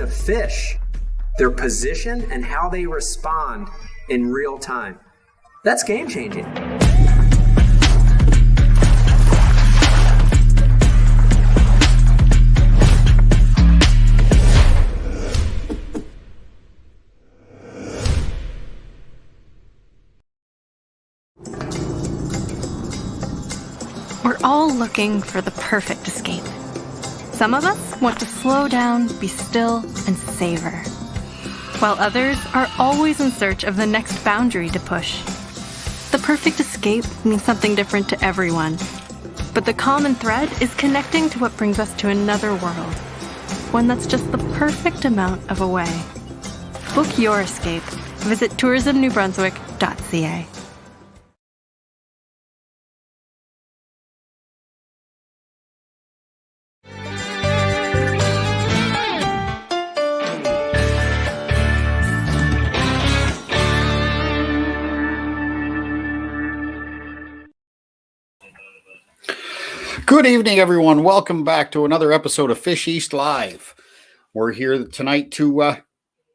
of fish, their position, and how they respond in real time. That's game changing. We're all looking for the perfect escape. Some of us want to slow down, be still, and savor, while others are always in search of the next boundary to push. The perfect escape means something different to everyone, but the common thread is connecting to what brings us to another world, one that's just the perfect amount of away. Book your escape. Visit tourismnewbrunswick.ca. Good evening, everyone. Welcome back to another episode of Fish East Live. We're here tonight to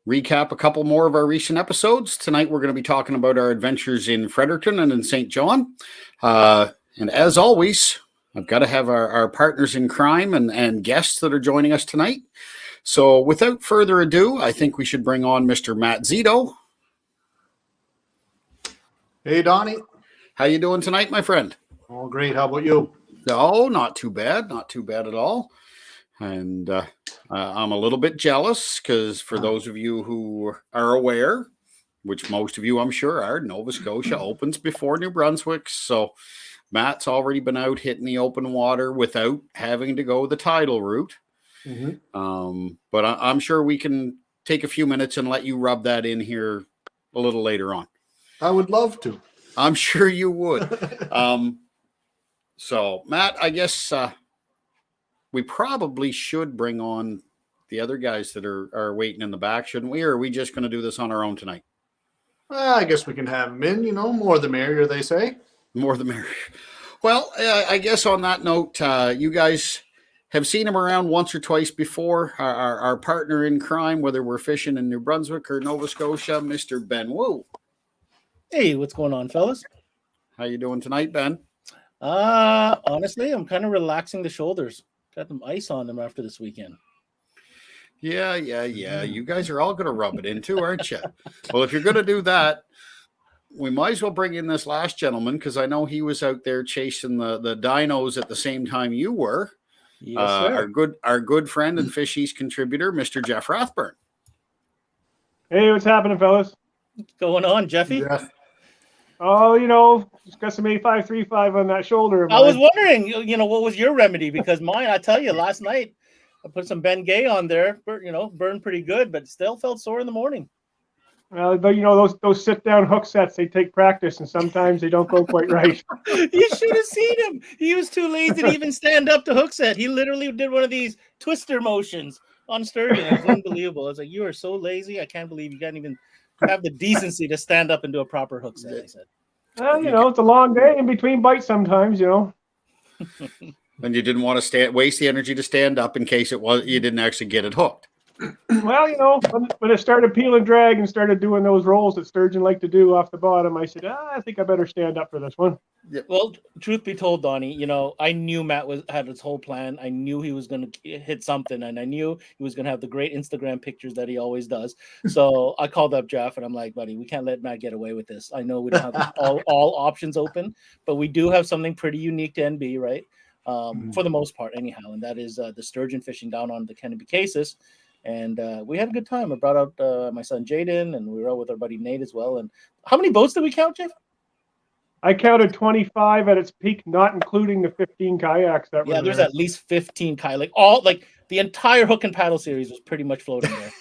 recap a couple more of our recent episodes. Tonight, we're going to be talking about our adventures in Fredericton and in Saint John. And as always, I've got to have our partners in crime and guests that are joining us tonight. So without further ado, I think we should bring on Mr. Matt Zito. Hey, Donnie. How you doing tonight, my friend? All great. How about you? No, not too bad. Not too bad at all. And I'm a little bit jealous because for those of you who are aware, which most of you I'm sure are, Nova Scotia opens before New Brunswick. So Matt's already been out hitting the open water without having to go the tidal route. Mm-hmm. But I'm sure we can take a few minutes and let you rub that in here a little later on. I would love to. I'm sure you would. So, Matt, I guess we probably should bring on the other guys that are waiting in the back, shouldn't we? Or are we just going to do this on our own tonight? I guess we can have them in, more the merrier, they say. More the merrier. Well, I guess on that note, you guys have seen him around once or twice before. Our partner in crime, whether we're fishing in New Brunswick or Nova Scotia, Mr. Ben Wu. Hey, what's going on, fellas? How you doing tonight, Ben? Honestly, I'm kind of relaxing the shoulders. Got some ice on them after this weekend. Yeah. You guys are all going to rub it in too, aren't you? Well, if you're going to do that, we might as well bring in this last gentleman because I know he was out there chasing the dinos at the same time you were. Yes, sir. Our good friend and Fish East contributor, Mr. Jeff Rathburn. Hey, what's happening, fellas? What's going on, Jeffy? Yeah. Oh, just got some 8535 on that shoulder. I was wondering, what was your remedy? Because mine, I tell you, last night I put some Ben Gay on there, burned pretty good, but still felt sore in the morning. But those sit-down hook sets, they take practice, and sometimes they don't go quite right. You should have seen him. He was too lazy to even stand up to hook set. He literally did one of these twister motions on sturgeon. It was unbelievable. I was like, you are so lazy. I can't believe you can't even have the decency to stand up and do a proper hook set, I said. Well, it's a long day in between bites sometimes, And you didn't want to waste the energy to stand up in case you didn't actually get it hooked. Well, when it started peel and drag and started doing those rolls that sturgeon like to do off the bottom, I said, I think I better stand up for this one. Yeah. Well, truth be told, Donnie, I knew Matt had his whole plan. I knew he was going to hit something, and I knew he was going to have the great Instagram pictures that he always does. So I called up Jeff, and I'm like, buddy, we can't let Matt get away with this. I know we don't have all options open, but we do have something pretty unique to NB, right? For the most part, anyhow, and that is the sturgeon fishing down on the Kennedy Cases. And we had a good time. I brought out my son Jaden, and we were out with our buddy Nate as well. And how many boats did we count, Jeff? I counted 25 at its peak, not including the 15 kayaks that were there's there. at least 15 kayaks. The entire hook and paddle series was pretty much floating there.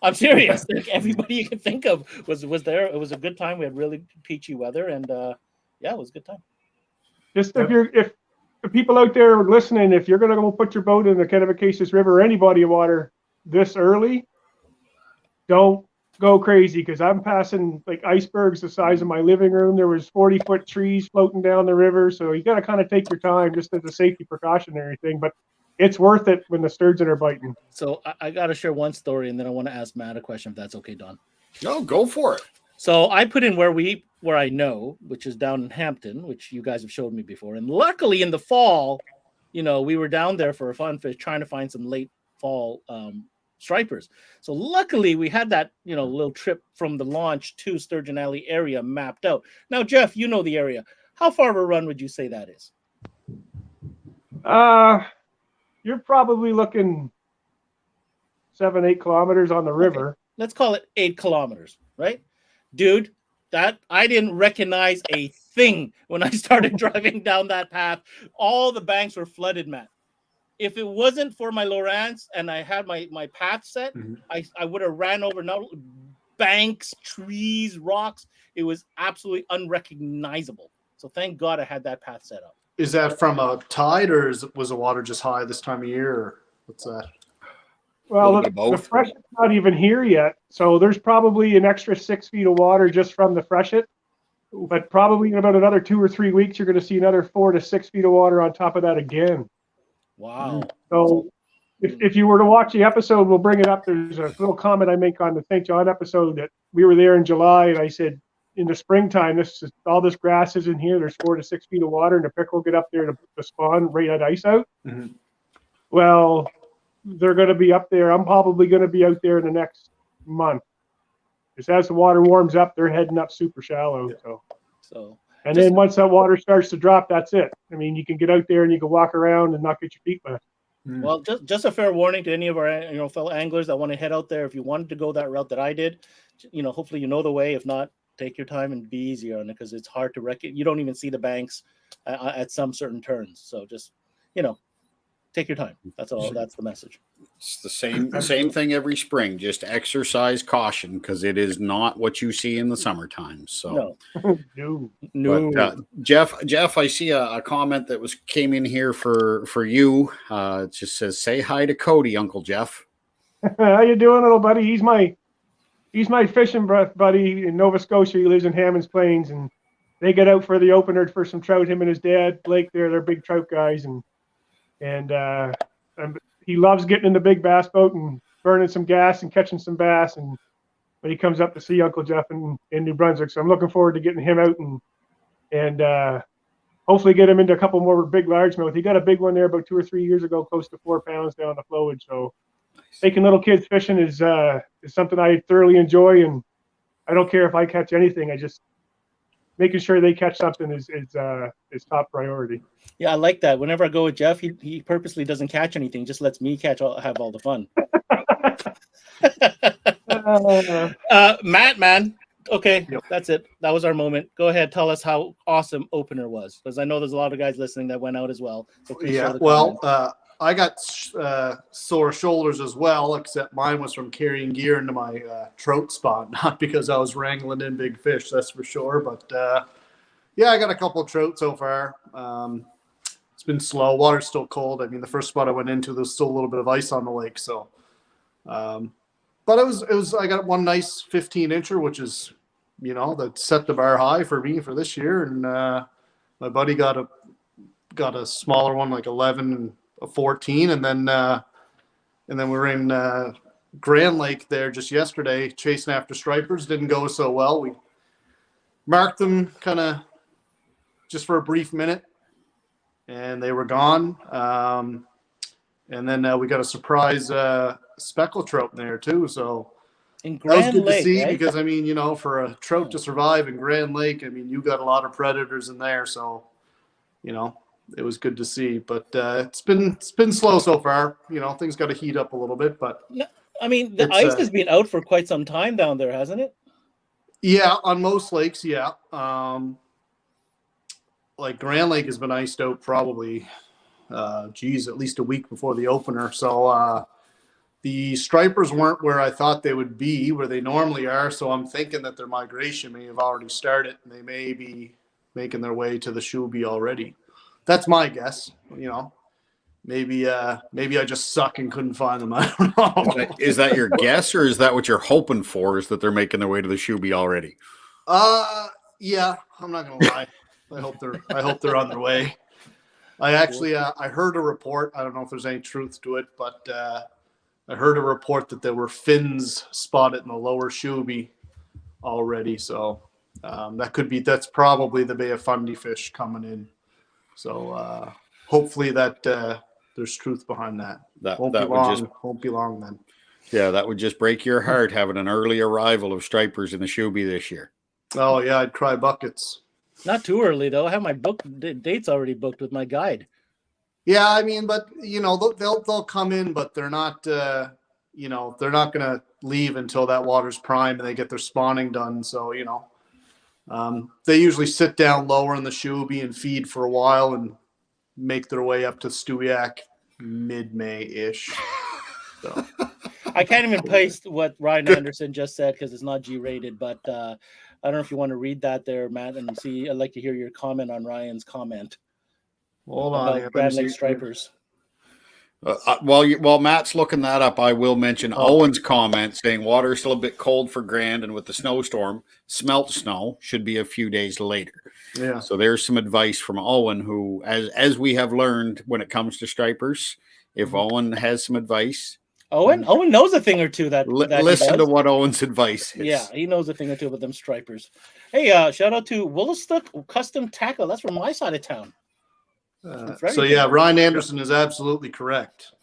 I'm serious. Everybody you can think of was there. It was a good time. We had really peachy weather, and it was a good time. Just if people out there are listening, if you're going to go put your boat in the Kennebecasis River or any body of water this early, don't go crazy, because I'm passing like icebergs the size of my living room. There was 40-foot trees floating down the river, so you got to kind of take your time just as a safety precautionary thing. But it's worth it when the sturgeon are biting. So I got to share one story, and then I want to ask Matt a question, if that's okay, Don. No, go for it. So I put in where I know, which is down in Hampton, which you guys have showed me before. And luckily in the fall, we were down there for a fun fish trying to find some late fall stripers. So luckily we had that, little trip from the launch to Sturgeon Alley area mapped out. Now, Jeff, you know the area. How far of a run would you say that is? You're probably looking 7-8 kilometers on the river. Okay. Let's call it 8 kilometers, right? Dude, that I didn't recognize a thing when I started driving down that path. All the banks were flooded, Matt. If it wasn't for my Lowrance and I had my path set, I would have ran over banks, trees, rocks. It was absolutely unrecognizable. So thank God I had that path set up. Is that from a tide, or was the water just high this time of year, or what's that? Well, the freshet's not even here yet, so there's probably an extra 6 feet of water just from the freshet. But probably in about another 2 or 3 weeks, you're going to see another 4 to 6 feet of water on top of that again. Wow. So if you were to watch the episode, we'll bring it up. There's a little comment I make on the Saint John episode that we were there in July, and I said, in the springtime, all this grass is in here. There's 4 to 6 feet of water, and the pickerel get up there to spawn right at ice out. Mm-hmm. Well, they're going to be up there. I'm probably going to be out there in the next month. Just as the water warms up, they're heading up super shallow. And then once that water starts to drop, that's it. I mean, you can get out there and you can walk around and not get your feet wet. Well, just a fair warning to any of our fellow anglers that want to head out there. If you wanted to go that route that I did, hopefully you know the way. If not, take your time and be easy on it, because it's hard to you don't even see the banks at some certain turns. So just take your time. That's all. That's the message. It's the same thing every spring. Just exercise caution, because it is not what you see in the summertime. So no. But, Jeff, I see a comment that came in here for you. It just says, "Say hi to Cody, Uncle Jeff." How you doing, little buddy? He's my fishing buddy in Nova Scotia. He lives in Hammonds Plains, and they get out for the opener for some trout. Him and his dad, Blake, they're big trout guys, and he loves getting in the big bass boat and burning some gas and catching some bass. And when he comes up to see Uncle Jeff in New Brunswick, so I'm looking forward to getting him out and hopefully get him into a couple more big largemouth. He got a big one there about 2 or 3 years ago, close to 4 pounds down the flowage. So taking little kids fishing is something I thoroughly enjoy, and I don't care if I catch anything. I just making sure they catch something is top priority. Yeah, I like that. Whenever I go with Jeff, he purposely doesn't catch anything; just lets me have all the fun. Matt, man. Okay, That's it. That was our moment. Go ahead, tell us how awesome opener was, because I know there's a lot of guys listening that went out as well. So I got sore shoulders as well, except mine was from carrying gear into my trout spot, not because I was wrangling in big fish, that's for sure. But I got a couple of trout so far. It's been slow. Water's still cold. I mean, the first spot I went into, there's still a little bit of ice on the lake. So, but it was. I got one nice 15-incher, which is, that set the bar high for me for this year. And my buddy got a smaller one, like 11 and a 14, and then we were in Grand Lake there just yesterday chasing after stripers. Didn't go so well. We marked them kind of just for a brief minute, and they were gone. And then we got a surprise speckle trout in there too. So in Grand that was good Lake, to see, right? because I mean, for a trout to survive in Grand Lake, I mean, you got a lot of predators in there. So, it was good to see, but it's been slow so far. Things got to heat up a little bit, but I mean, the ice has been out for quite some time down there, hasn't it? Yeah, on most lakes, yeah. Like Grand Lake has been iced out probably, at least a week before the opener. So the stripers weren't where I thought they would be, where they normally are. So I'm thinking that their migration may have already started, and they may be making their way to the Shuby already. That's my guess. Maybe I just suck and couldn't find them. I don't know. Is that your guess, or is that what you're hoping for? Is that they're making their way to the Shuby already? Yeah, I'm not gonna lie. I hope they're on their way. I actually I heard a report. I don't know if there's any truth to it, but I heard a report that there were fins spotted in the lower Shuby already. So that's probably the Bay of Fundy fish coming in. So hopefully that there's truth behind that. Won't be long then. Yeah, that would just break your heart having an early arrival of stripers in the Shuby this year. Oh yeah, I'd cry buckets. Not too early though. I have my dates already booked with my guide. Yeah, I mean, but they'll come in, but they're not they're not gonna leave until that water's prime and they get their spawning done. So they usually sit down lower in the Shuby and feed for a while and make their way up to Stewiacke mid-May-ish. So. I can't even paste what Ryan Anderson just said because it's not G-rated, but I don't know if you want to read that there, Matt, and see. I'd like to hear your comment on Ryan's comment. Hold on. Grand Lake stripers. While Matt's looking that up, I will mention Owen's comment saying water is still a bit cold for Grand, and with the snowstorm, smelt snow should be a few days later. Yeah. So there's some advice from Owen, who, as we have learned when it comes to stripers, if Owen has some advice. Owen knows a thing or two that listen to what Owen's advice is. Yeah, he knows a thing or two about them stripers. Hey, shout out to Woolastook Custom Tackle. That's from my side of town. So yeah, Ryan Anderson is absolutely correct.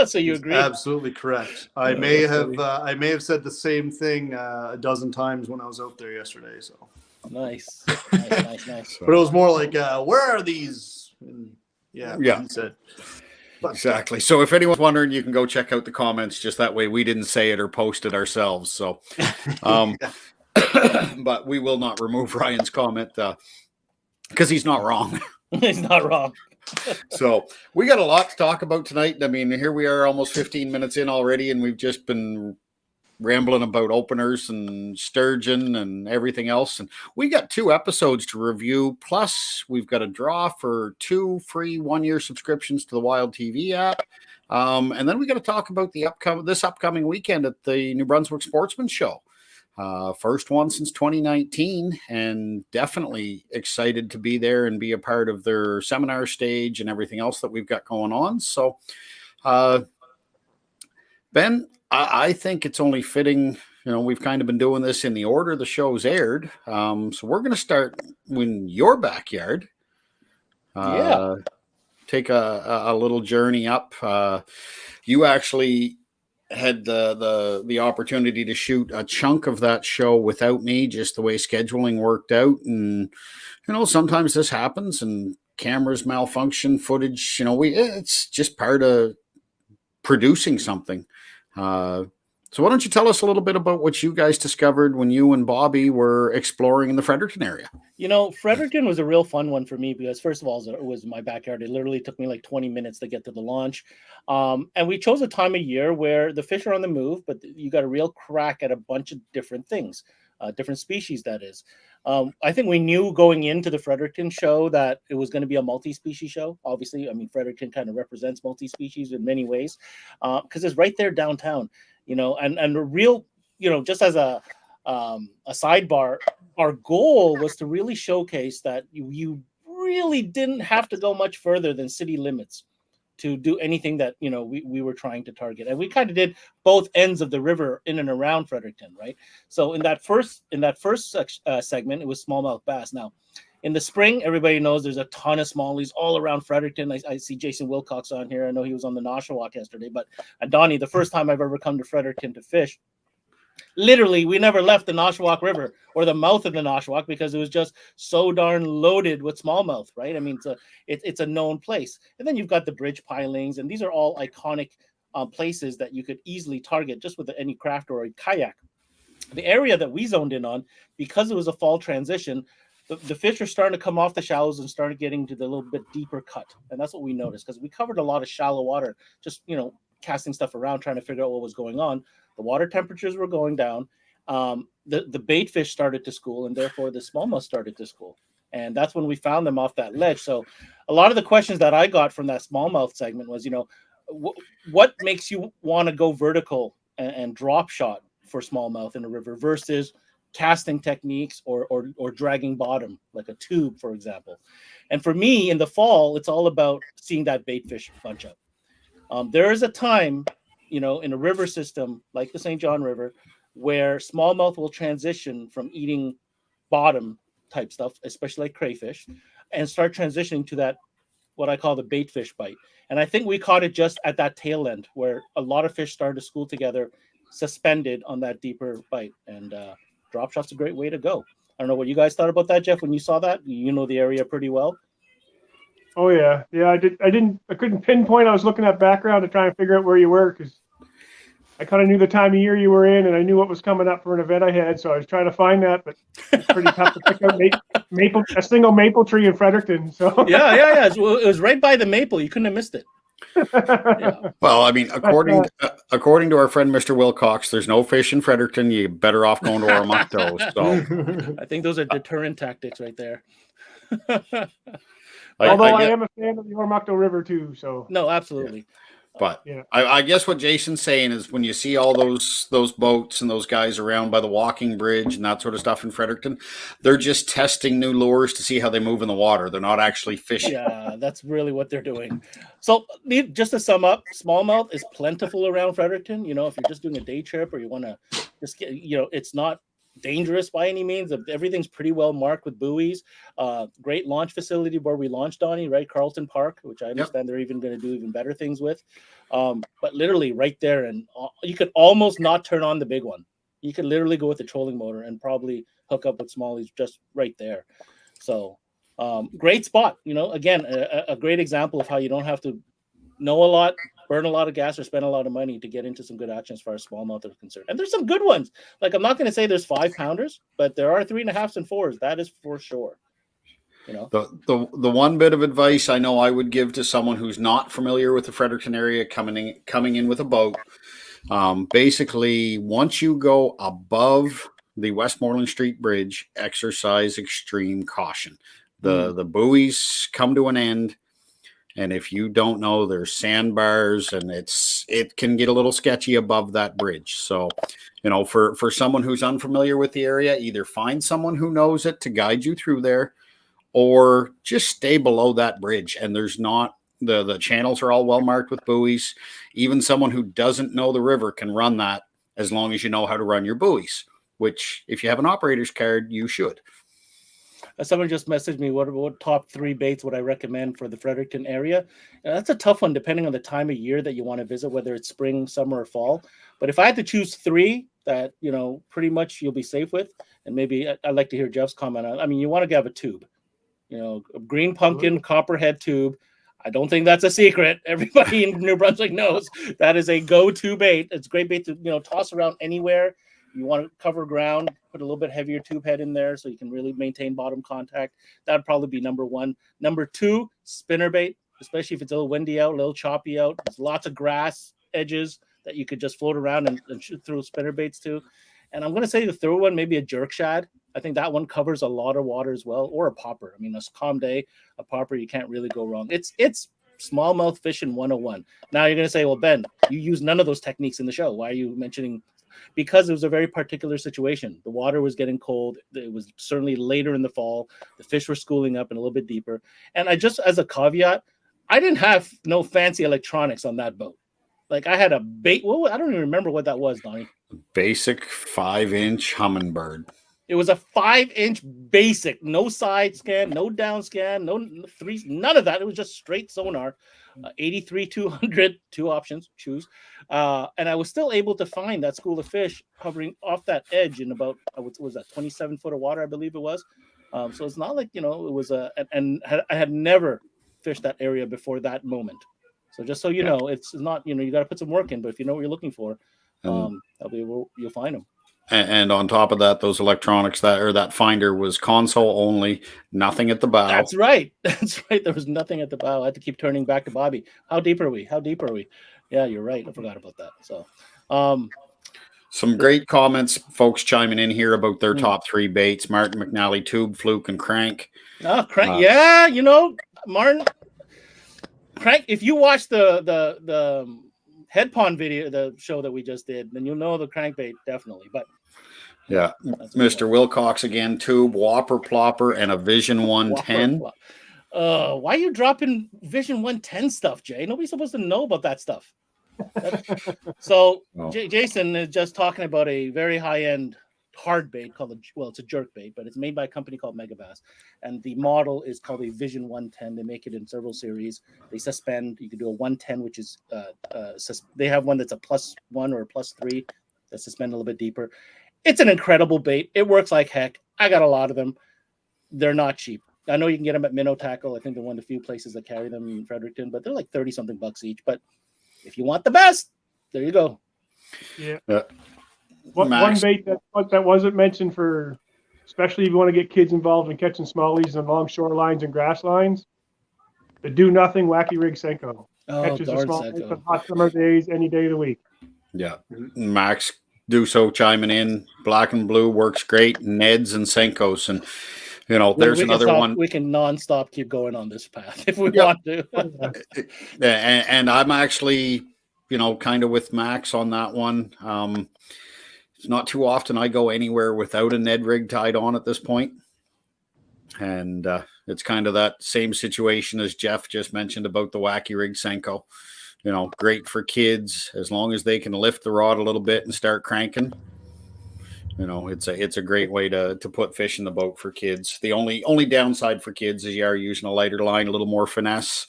So you agree? Absolutely correct. I may have said the same thing a dozen times when I was out there yesterday. So nice. But it was more like, where are these? And yeah. He said. Exactly. So if anyone's wondering, you can go check out the comments. Just that way, we didn't say it or post it ourselves. So, but we will not remove Ryan's comment because he's not wrong. He's not wrong. So we got a lot to talk about tonight. I mean, here we are almost 15 minutes in already, and we've just been rambling about openers and sturgeon and everything else. And we got 2 episodes to review. Plus, we've got a draw for 2 free 1-year subscriptions to the Wild TV app. And then we got to talk about this upcoming weekend at the New Brunswick Sportsman Show. First one since 2019, and definitely excited to be there and be a part of their seminar stage and everything else that we've got going on. So, Ben, I think it's only fitting, we've kind of been doing this in the order the show's aired. So we're going to start in your backyard. Take a little journey up. You actually had the opportunity to shoot a chunk of that show without me, just the way scheduling worked out. And, sometimes this happens and cameras malfunction, footage, it's just part of producing something. So why don't you tell us a little bit about what you guys discovered when you and Bobby were exploring in the Fredericton area? Fredericton was a real fun one for me because, first of all, it was my backyard. It literally took me like 20 minutes to get to the launch. And we chose a time of year where the fish are on the move, but you got a real crack at a bunch of different things, different species, that is. I think we knew going into the Fredericton show that it was going to be a multi-species show. Obviously, I mean, Fredericton kind of represents multi-species in many ways because it's right there downtown, and a real, just as a sidebar, our goal was to really showcase that you really didn't have to go much further than city limits to do anything that we were trying to target, and we kind of did both ends of the river in and around Fredericton, right? So in that first segment, it was smallmouth bass. Now, in the spring, everybody knows there's a ton of smallies all around Fredericton. I see Jason Wilcox on here. I know he was on the Noshawak yesterday. But Donnie, the first time I've ever come to Fredericton to fish, literally, we never left the Noshawak River or the mouth of the Noshawak because it was just so darn loaded with smallmouth, right? I mean, it's a known place. And then you've got the bridge pilings, and these are all iconic places that you could easily target just with any craft or a kayak. The area that we zoned in on, because it was a fall transition, the fish are starting to come off the shallows and started getting to the little bit deeper cut. And that's what we noticed because we covered a lot of shallow water, just, casting stuff around, trying to figure out what was going on. The water temperatures were going down. The bait fish started to school, and therefore the smallmouth started to school. And that's when we found them off that ledge. So a lot of the questions that I got from that smallmouth segment was, what makes you want to go vertical and drop shot for smallmouth in the river versus casting techniques or dragging bottom, like a tube, for example. And for me, in the fall, it's all about seeing that bait fish bunch up. There is a time, in a river system like the Saint John River, where smallmouth will transition from eating bottom type stuff, especially like crayfish, and start transitioning to that, what I call the bait fish bite. And I think we caught it just at that tail end where a lot of fish started to school together, suspended on that deeper bite. And drop shot's a great way to go. I don't know what you guys thought about that, Jeff, when you saw that. You know the area pretty well. Oh yeah. I couldn't pinpoint. I was looking at background to try and figure out where you were, because I kind of knew the time of year you were in, and I knew what was coming up for an event I had. So I was trying to find that, but it's pretty tough to pick out a single maple tree in Fredericton. So yeah. It was right by the maple. You couldn't have missed it. Yeah. Well, I mean, according to our friend Mr. Wilcox, there's no fish in Fredericton. You're better off going to Oromocto. So I think those are deterrent tactics right there. Although I am a fan of the Oromocto River too. So no, absolutely. But I guess what Jason's saying is, when you see all those boats and those guys around by the walking bridge and that sort of stuff in Fredericton, they're just testing new lures to see how they move in the water. They're not actually fishing. Yeah, that's really what they're doing. So just to sum up, smallmouth is plentiful around Fredericton. If you're just doing a day trip or you want to just get, it's not dangerous by any means. Everything's pretty well marked with buoys. Great launch facility where we launched, Donnie, right? Carlton Park, which I understand they're even going to do even better things with. But literally right there, and you could almost not turn on the big one. You could literally go with the trolling motor and probably hook up with smallies just right there. So great spot. Again, a great example of how you don't have to know a lot, burn a lot of gas, or spend a lot of money to get into some good action as far as smallmouth are concerned. And there's some good ones. Like, I'm not going to say there's 5-pounders, but there are 3.5s and 4s. That is for sure. The one bit of advice I know I would give to someone who's not familiar with the Fredericton area coming in with a boat, basically, once you go above the Westmoreland Street Bridge, exercise extreme caution. The buoys come to an end. And if you don't know, there's sandbars, and it can get a little sketchy above that bridge. So, for someone who's unfamiliar with the area, either find someone who knows it to guide you through there, or just stay below that bridge. And there's not the channels are all well marked with buoys. Even someone who doesn't know the river can run that, as long as you know how to run your buoys, which, if you have an operator's card, you should. Someone just messaged me, what top 3 baits would I recommend for the Fredericton area? And that's a tough one, depending on the time of year that you want to visit, whether it's spring, summer, or fall. But if I had to choose 3 that, pretty much you'll be safe with, and maybe I'd like to hear Jeff's comment on, I mean, you want to have a tube, a green pumpkin, copperhead tube. I don't think that's a secret. Everybody in New Brunswick knows that is a go-to bait. It's a great bait to, toss around anywhere. You want to cover ground, put a little bit heavier tube head in there so you can really maintain bottom contact. That'd probably be number 1. Number 2, spinnerbait, especially if it's a little windy out, a little choppy out. There's lots of grass edges that you could just float around and shoot through spinnerbaits too. And I'm going to say the third one, maybe a jerk shad. I think that one covers a lot of water as well, or a popper. I mean, a calm day, a popper, you can't really go wrong. It's smallmouth fishing 101. Now you're going to say, well, Ben, you use none of those techniques in the show. Why are you mentioning? Because it was a very particular situation. The water was getting cold. It was certainly later in the fall. The fish were schooling up and a little bit deeper. And I just, as a caveat, I didn't have no fancy electronics on that boat. Like, I had a bait. Well, I don't even remember what that was, Donnie. Basic 5-inch Humminbird. It was a 5-inch basic, no side scan, no down scan, no 3, none of that. It was just straight sonar, 83, 200, 2 options, choose. And I was still able to find that school of fish hovering off that edge in about, what was that, 27 foot of water, I believe it was. So it's not like, it was I had never fished that area before that moment. So just so you know, it's not, you got to put some work in, but if you know what you're looking for, you'll find them. And on top of that, those electronics that finder was console only, nothing at the bow. That's right. There was nothing at the bow. I had to keep turning back to Bobby. How deep are we? Yeah, you're right. I forgot about that. So, some great comments, folks chiming in here about their top 3 baits: Martin McNally, tube, fluke, and crank. Oh, crank. Martin, crank. If you watch the head pond video, the show that we just did, then you'll know the crankbait definitely. But Yeah. That's a good Mr. Wilcox again, tube, Whopper Plopper, and a Vision 110. Why are you dropping Vision 110 stuff, Jay? Nobody's supposed to know about that stuff. So Oh. Jason is just talking about a very high-end hard bait called it's a jerk bait, but it's made by a company called Megabass, and the model is called a Vision 110. They make it in several series. They suspend. You can do a 110, which is they have one that's a +1 or a +3 that suspend a little bit deeper. It's an incredible bait. It works like heck. I got a lot of them. They're not cheap. I know you can get them at Minnow Tackle. I think they're one of the few places that carry them in Fredericton, but they're like 30-something bucks each. But if you want the best, there you go. Yeah. One bait that wasn't mentioned for, especially if you want to get kids involved in catching smallies and along shorelines and grass lines, the do nothing wacky rig Senko. Catches a small fish on hot summer days, any day of the week. Yeah. Max Duso chiming in. Black and blue works great. Neds and Senkos. And, there's another one. We can nonstop keep going on this path if we want to. and I'm actually, kind of with Max on that one. It's not too often I go anywhere without a Ned rig tied on at this point. And it's kind of that same situation as Jeff just mentioned about the wacky rig Senko. Great for kids as long as they can lift the rod a little bit and start cranking. It's a great way to put fish in the boat for kids. The only downside for kids is you are using a lighter line, a little more finesse,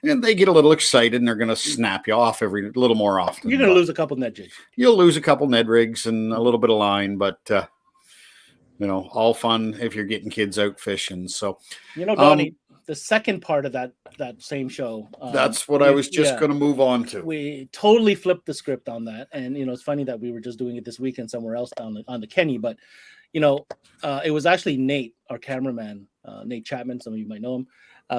and they get a little excited and they're going to snap you off a little more often. You're going to lose a couple Ned jigs. You'll lose a couple Ned rigs and a little bit of line, but all fun if you're getting kids out fishing. So, Donnie, the second part of that same show. That's what I was just going to move on to. We totally flipped the script on that. And, it's funny that we were just doing it this weekend somewhere else on the Kenny. But, it was actually Nate, our cameraman, Nate Chapman, some of you might know him,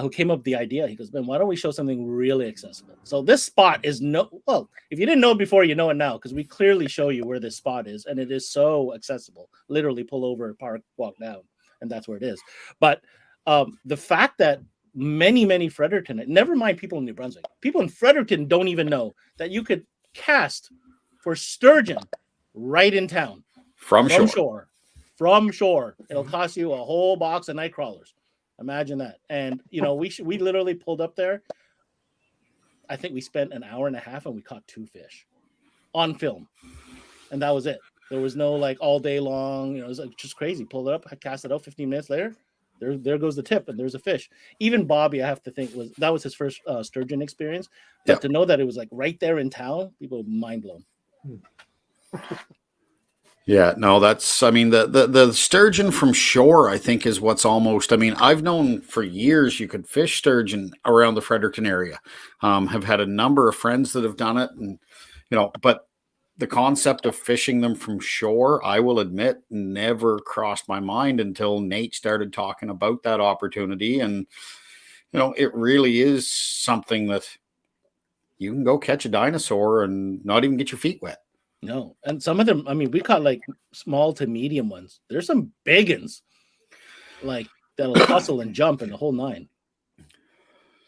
who came up with the idea. He goes, man, why don't we show something really accessible? So this spot is if you didn't know it before, you know it now, because we clearly show you where this spot is. And it is so accessible. Literally pull over, park, walk down, and that's where it is. But the fact that many Fredericton, never mind people in New Brunswick, people in Fredericton don't even know that you could cast for sturgeon right in town from shore. It'll cost you a whole box of night crawlers. Imagine that. And we literally pulled up there. I think we spent an hour and a half and we caught 2 fish on film, and that was it. There was no all day long. It was just crazy. Pulled it up, cast it out. 15 minutes later, there goes the tip, and there's a fish. Even Bobby, I have to think, was his first sturgeon experience. But to know that it was right there in town, people were mind blown. Yeah, no, the sturgeon from shore, I think, is what's almost, I've known for years you could fish sturgeon around the Fredericton area. Have had a number of friends that have done it, and, but the concept of fishing them from shore, I will admit, never crossed my mind until Nate started talking about that opportunity. And, it really is something that you can go catch a dinosaur and not even get your feet wet. No. And some of them, we caught small to medium ones. There's some big ones that'll hustle and jump in the whole 9.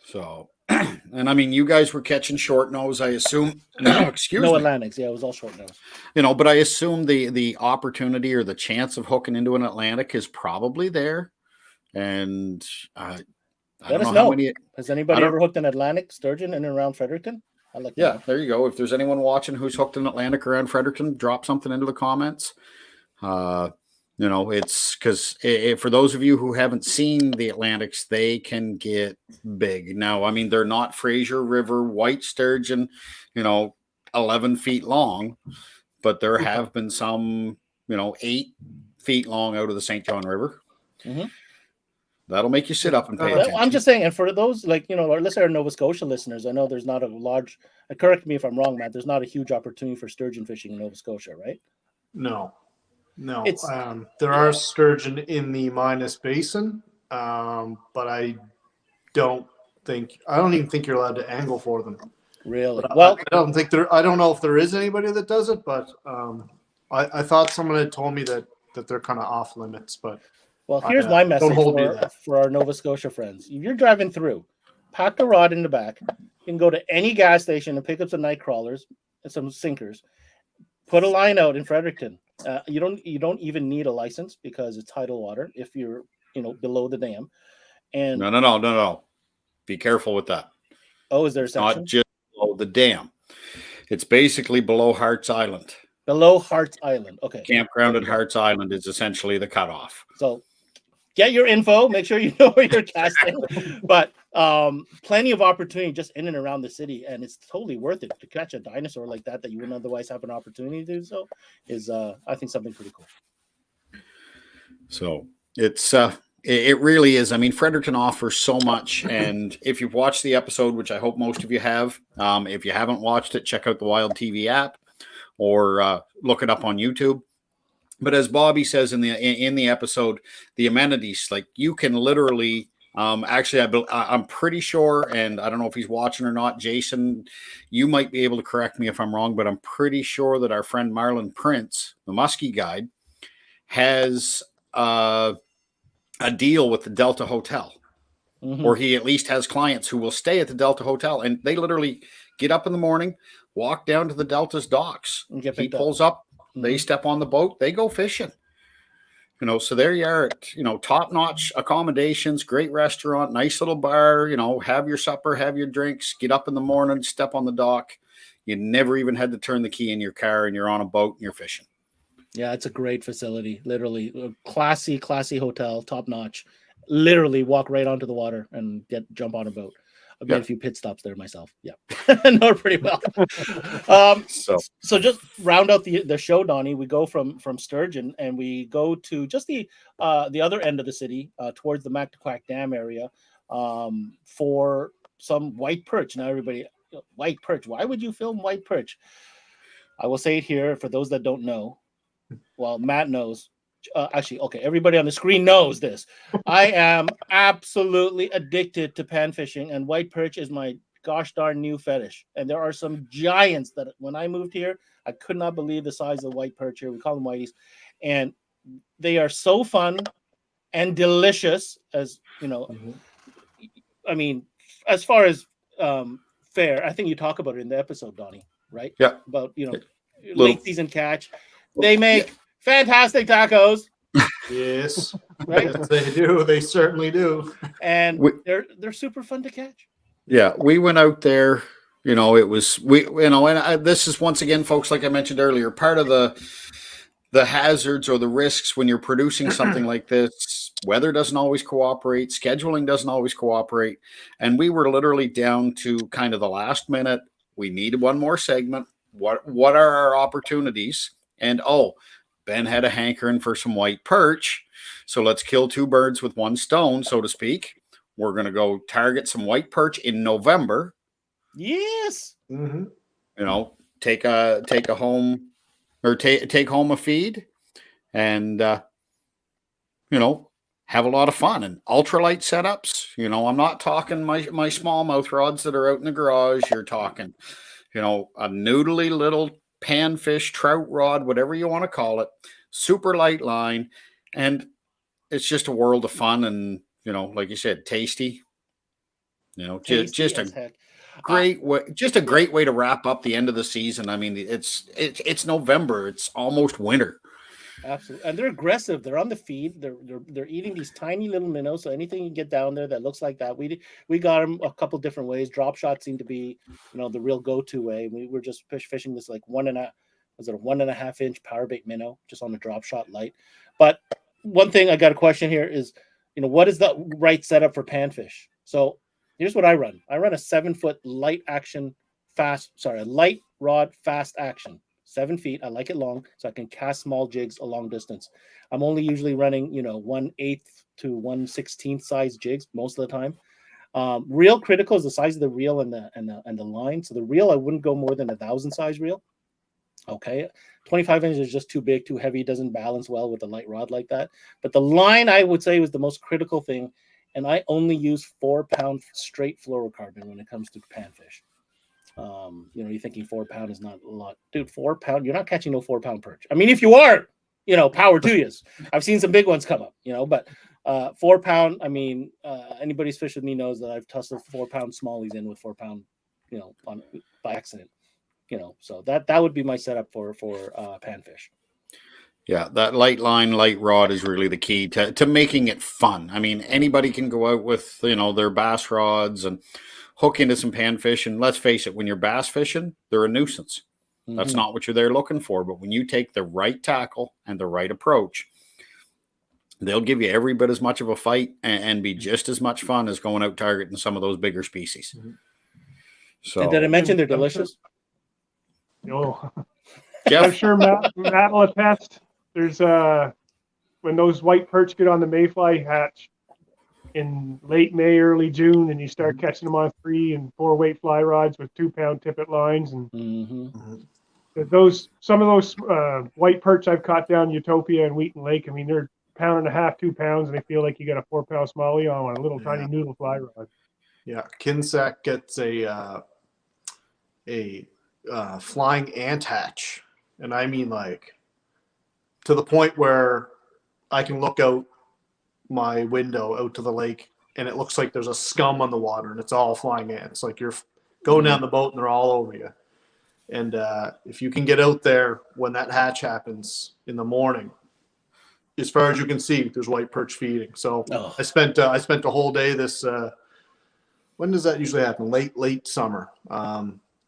So, and you guys were catching short nose, I assume. No, excuse me. No Atlantics. Yeah, it was all short nose. But I assume the opportunity or the chance of hooking into an Atlantic is probably there. And let us know. Has anybody ever hooked an Atlantic sturgeon in and around Fredericton? There you go. If there's anyone watching who's hooked an Atlantic around Fredericton, drop something into the comments. It's because for those of you who haven't seen the Atlantics, they can get big. Now, they're not Fraser River white sturgeon, 11 feet long, but there have been some, 8 feet long out of the Saint John River. Mm-hmm. That'll make you sit up and pay attention. I'm just saying, and for those our Nova Scotia listeners, I know there's not a large, correct me if I'm wrong, Matt, there's not a huge opportunity for sturgeon fishing in Nova Scotia, right? No. There are sturgeon in the Minas Basin, but I don't even think you're allowed to angle for them. Really? Well, I don't know if there is anybody that does it, but I thought someone had told me that they're kind of off limits, but. Well, here's my message for our Nova Scotia friends. If you're driving through, pack the rod in the back. You can go to any gas station and pick up some night crawlers and some sinkers. Put a line out in Fredericton. You don't even need a license because it's tidal water if you're below the dam. And No. Be careful with that. is there a It's section? not just below the dam. It's basically below Hart's Island. Below Hart's Island. Okay. Campground at Hart's Island is essentially the cutoff. So get your info. Make sure you know where you're casting. But plenty of opportunity just in and around the city, and it's totally worth it to catch a dinosaur like that you wouldn't otherwise have an opportunity to do. So is I think something pretty cool. So it's it really is. I mean, Fredericton offers so much, and if you've watched the episode, which I hope most of you have, if you haven't watched it, check out the Wild TV app or look it up on YouTube. But as Bobby says in the episode, the amenities, like you can literally, actually, I'm pretty sure, and I don't know if he's watching or not, Jason, you might be able to correct me if I'm wrong, but I'm pretty sure that our friend Marlon Prince, the Muskie Guide, has a deal with the Delta Hotel, or he at least has clients who will stay at the Delta Hotel, and they literally get up in the morning, walk down to the Delta's docks. He pulls up. They step on the boat, they go fishing. So there you are at, top-notch accommodations, great restaurant, nice little bar, have your supper, have your drinks, get up in the morning, step on the dock. You never even had to turn the key in your car, and you're on a boat and you're fishing. Yeah, it's a great facility. Literally a classy hotel, top-notch. Literally walk right onto the water and jump on a boat. I've made a few pit stops there myself. Yeah, know it pretty well. So just round out the show, Donnie. We go from Sturgeon and we go to just the other end of the city, towards the Mactaquac Dam area, for some white perch. Now, everybody, white perch. Why would you film white perch? I will say it here for those that don't know. Well, Matt knows. Actually, okay, everybody on the screen knows this. I am absolutely addicted to pan fishing, and white perch is my gosh darn new fetish. And there are some giants that when I moved here, I could not believe the size of white perch here. We call them whiteys, and they are so fun and delicious. As you know, I mean, as far as fare, I think you talk about it in the episode, Donnie, right? Yeah. About late season catch. They make fantastic tacos. Yes, right? Yes, they do. They certainly do. And they're super fun to catch. Yeah, we went out there. It was and this is once again, folks, like I mentioned earlier, part of the hazards or the risks when you're producing something like this. Weather doesn't always cooperate. Scheduling doesn't always cooperate. And we were literally down to kind of the last minute. We needed one more segment. What are our opportunities? And Ben had a hankering for some white perch. So let's kill two birds with one stone, so to speak. We're going to go target some white perch in November. Yes. Take home or take home a feed and, have a lot of fun and ultralight setups. I'm not talking my smallmouth rods that are out in the garage. You're talking, a noodly little panfish, trout rod, whatever you want to call it, super light line. And it's just a world of fun. And, like you said, tasty, Tasty just as a heck. great way, just a great way to wrap up the end of the season. I mean, it's November. It's almost winter. Absolutely. And they're aggressive. They're on the feed. They're eating these tiny little minnows. So anything you get down there that looks like that, we got them a couple different ways. Drop shot seemed to be, the real go-to way. We were just fishing this like 1.5 inch power bait minnow just on the drop shot light. But one thing I got a question here is, what is the right setup for panfish? So here's what I run. I run a 7-foot light rod, fast action. 7 feet. I like it long so I can cast small jigs a long distance. I'm only usually running, 1/8 to 1/16 size jigs most of the time. Reel critical is the size of the reel and the line. So the reel, I wouldn't go more than 1,000 size reel. Okay. 25 inches is just too big, too heavy. Doesn't balance well with a light rod like that. But the line, I would say, was the most critical thing. And I only use 4-pound straight fluorocarbon when it comes to panfish. You're thinking 4 pound is not a lot, dude. 4 pound, you're not catching no 4-pound perch. I mean, if you are, power to you. I've seen some big ones come up, but 4 pound. I mean, anybody's fished with me knows that I've tussled 4-pound smallies in with 4 pound, by accident. So that would be my setup for panfish. Yeah, that light line, light rod is really the key to making it fun. I mean, anybody can go out with, their bass rods and hook into some panfish. And let's face it, when you're bass fishing, they're a nuisance. That's not what you're there looking for. But when you take the right tackle and the right approach, they'll give you every bit as much of a fight and be just as much fun as going out targeting some of those bigger species. So, And did I mention they're delicious? Oh, Jeff, I'm sure Matt will attest. There's when those white perch get on the mayfly hatch in late May, early June, and you start catching them on 3 and 4 weight fly rods with 2-pound tippet lines, and some of those white perch I've caught down Utopia and Wheaton Lake. I mean, they're 1.5 pounds, 2 pounds, and they feel like you got a 4-pound smallie on a little tiny noodle fly rod. Yeah, Kinsack gets a flying ant hatch, and I mean like to the point where I can look out my window out to the lake, and it looks like there's a scum on the water, and it's all flying ants. Like you're going down the boat, and they're all over you. And if you can get out there when that hatch happens in the morning, as far as you can see, there's white perch feeding. So I spent a whole day this. When does that usually happen? Late summer,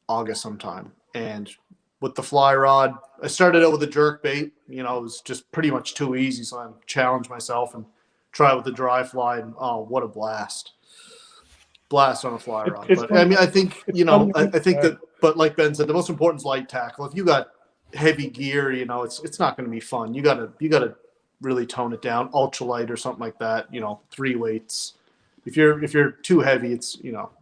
August sometime. And with the fly rod, I started out with a jerk bait. It was just pretty much too easy, so I challenged myself and try with the dry fly. And what a blast on a fly rod. But I mean, I think that. But like Ben said, the most important is light tackle. If you got heavy gear, it's not going to be fun. You gotta really tone it down, ultralight or something like that. 3 weights. If you're too heavy, it's not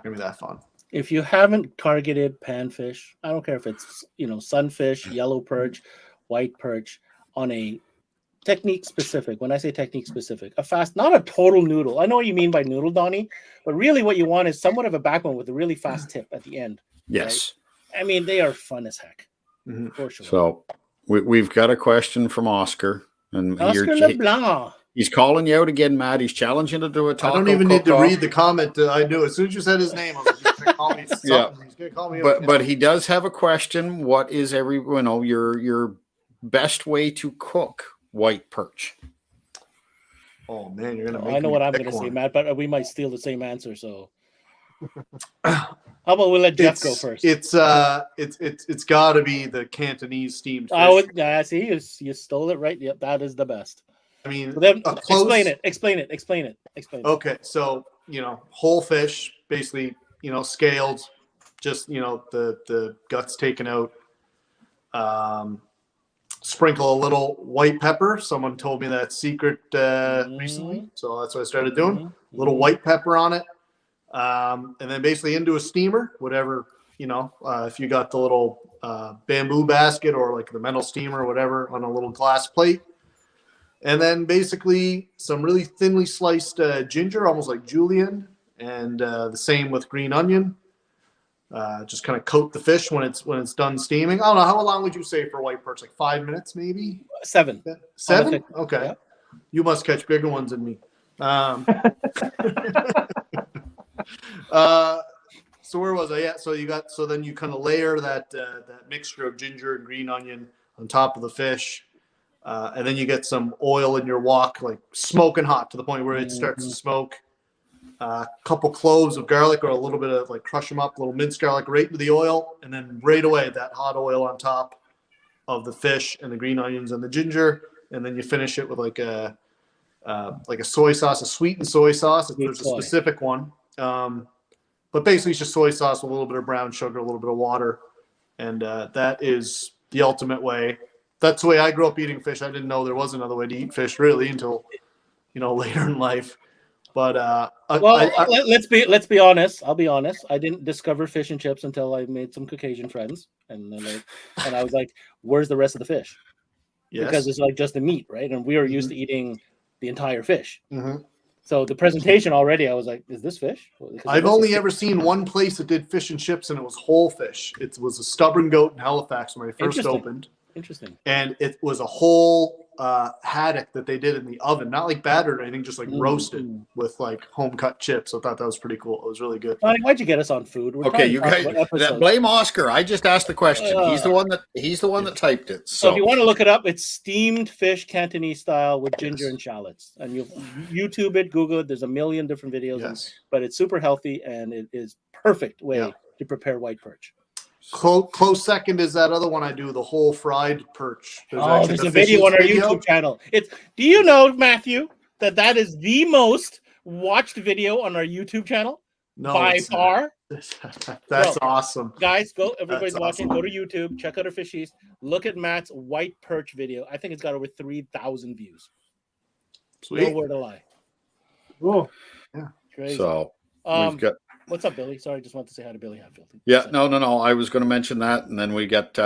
going to be that fun. If you haven't targeted panfish, I don't care if it's sunfish, yellow perch, white perch, on a technique specific. When I say technique specific, a fast, not a total noodle. I know what you mean by noodle, Donnie, but really what you want is somewhat of a backbone with a really fast tip at the end. yes. Right? I mean, they are fun as heck. For sure. So we've got a question from Oscar, and Oscar LeBlanc. He's calling you out again, Matt. He's challenging you to do a taco. I don't even need to cook-off. read the comment. I knew as soon as you said his name, I was just going to call me something. Yeah. He's going to call me. But he does have a question. What is your best way to cook white perch? Oh man, you're going to make I know what I'm pick going to say, one. Matt, but we might steal the same answer. So how about we'll let Jeff go first? It's got to be the Cantonese steamed fish. See, you stole it right. Yep, that is the best. I mean, So then, explain it. Okay, so whole fish, basically, scaled, just the guts taken out. Sprinkle a little white pepper. Someone told me that secret recently, so that's what I started doing. A little white pepper on it, and then basically into a steamer, whatever if you got the little bamboo basket or like the metal steamer or whatever on a little glass plate. And then basically some really thinly sliced ginger, almost like julienne, and the same with green onion. Just kind of coat the fish when it's done steaming. I don't know, how long would you say for white perch? Like 5 minutes, maybe? 7. 7? Okay. Yeah. You must catch bigger ones than me. So where was I? Yeah. So then you kind of layer that mixture of ginger and green onion on top of the fish. And then you get some oil in your wok, like smoking hot to the point where it starts to smoke. A couple cloves of garlic or a little bit of crush them up, a little minced garlic right into the oil. And then right away, that hot oil on top of the fish and the green onions and the ginger. And then you finish it with like a soy sauce, a sweetened soy sauce. If there's a specific one. But basically it's just soy sauce with a little bit of brown sugar, a little bit of water. And that is the ultimate way. That's the way I grew up eating fish. I didn't know there was another way to eat fish really until, later in life. But let's be honest. I'll be honest. I didn't discover fish and chips until I made some Caucasian friends, and then I was like, "Where's the rest of the fish?" Yes. Because it's like just the meat, right? And we were used to eating the entire fish. Mm-hmm. So the presentation already, I was like, "Is this fish?" I've only ever seen one place that did fish and chips, and it was whole fish. It was a Stubborn Goat in Halifax when I first opened. Interesting. And it was a whole haddock that they did in the oven, not like battered or anything, just like roasted with like home cut chips. I thought that was pretty cool. It was really good. Donnie, why'd you get us on food? We're Okay, trying to you talk guys about episodes. blame Oscar. I just asked the question. He's the one that typed it. So if you want to look it up, it's steamed fish Cantonese style with ginger and shallots. And you YouTube it, Google it. There's a million different videos, but it's super healthy and it is perfect way to prepare white perch. Close second is that other one I do, the whole fried perch. There's a video on our YouTube channel. Do you know, Matthew, that is the most watched video on our YouTube channel? No, by far. That's awesome. Guys, everybody's watching, go to YouTube, check out our Fish East, look at Matt's white perch video. I think it's got over 3,000 views. Sweet. No word to lie. Cool. Yeah. Crazy. So we've got. What's up, Billy? Sorry, just want to say hi to Billy Hatfield. Yeah, no. I was going to mention that, and then we get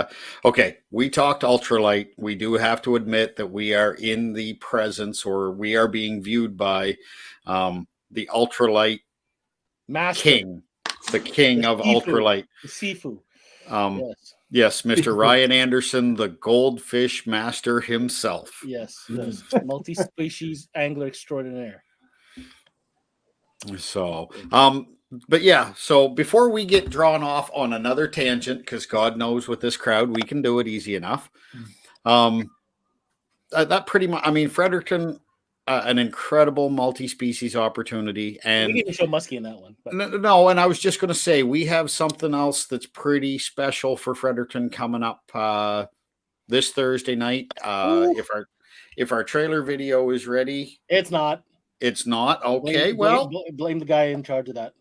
okay. We talked ultralight. We do have to admit that we are in the presence, or we are being viewed by the ultralight Master. king, the king of ultralight. The Sifu. Yes, Mr. Ryan Anderson, the goldfish master himself. Yes, multi-species angler extraordinaire. So, but yeah, so before we get drawn off on another tangent, because God knows with this crowd, we can do it easy enough. That pretty much, I mean, Fredericton, an incredible multi-species opportunity. And we didn't show muskie in that one. But. No, and I was just going to say, we have something else that's pretty special for Fredericton coming up this Thursday night. If our trailer video is ready. It's not. It's not? Okay, blame the guy in charge of that.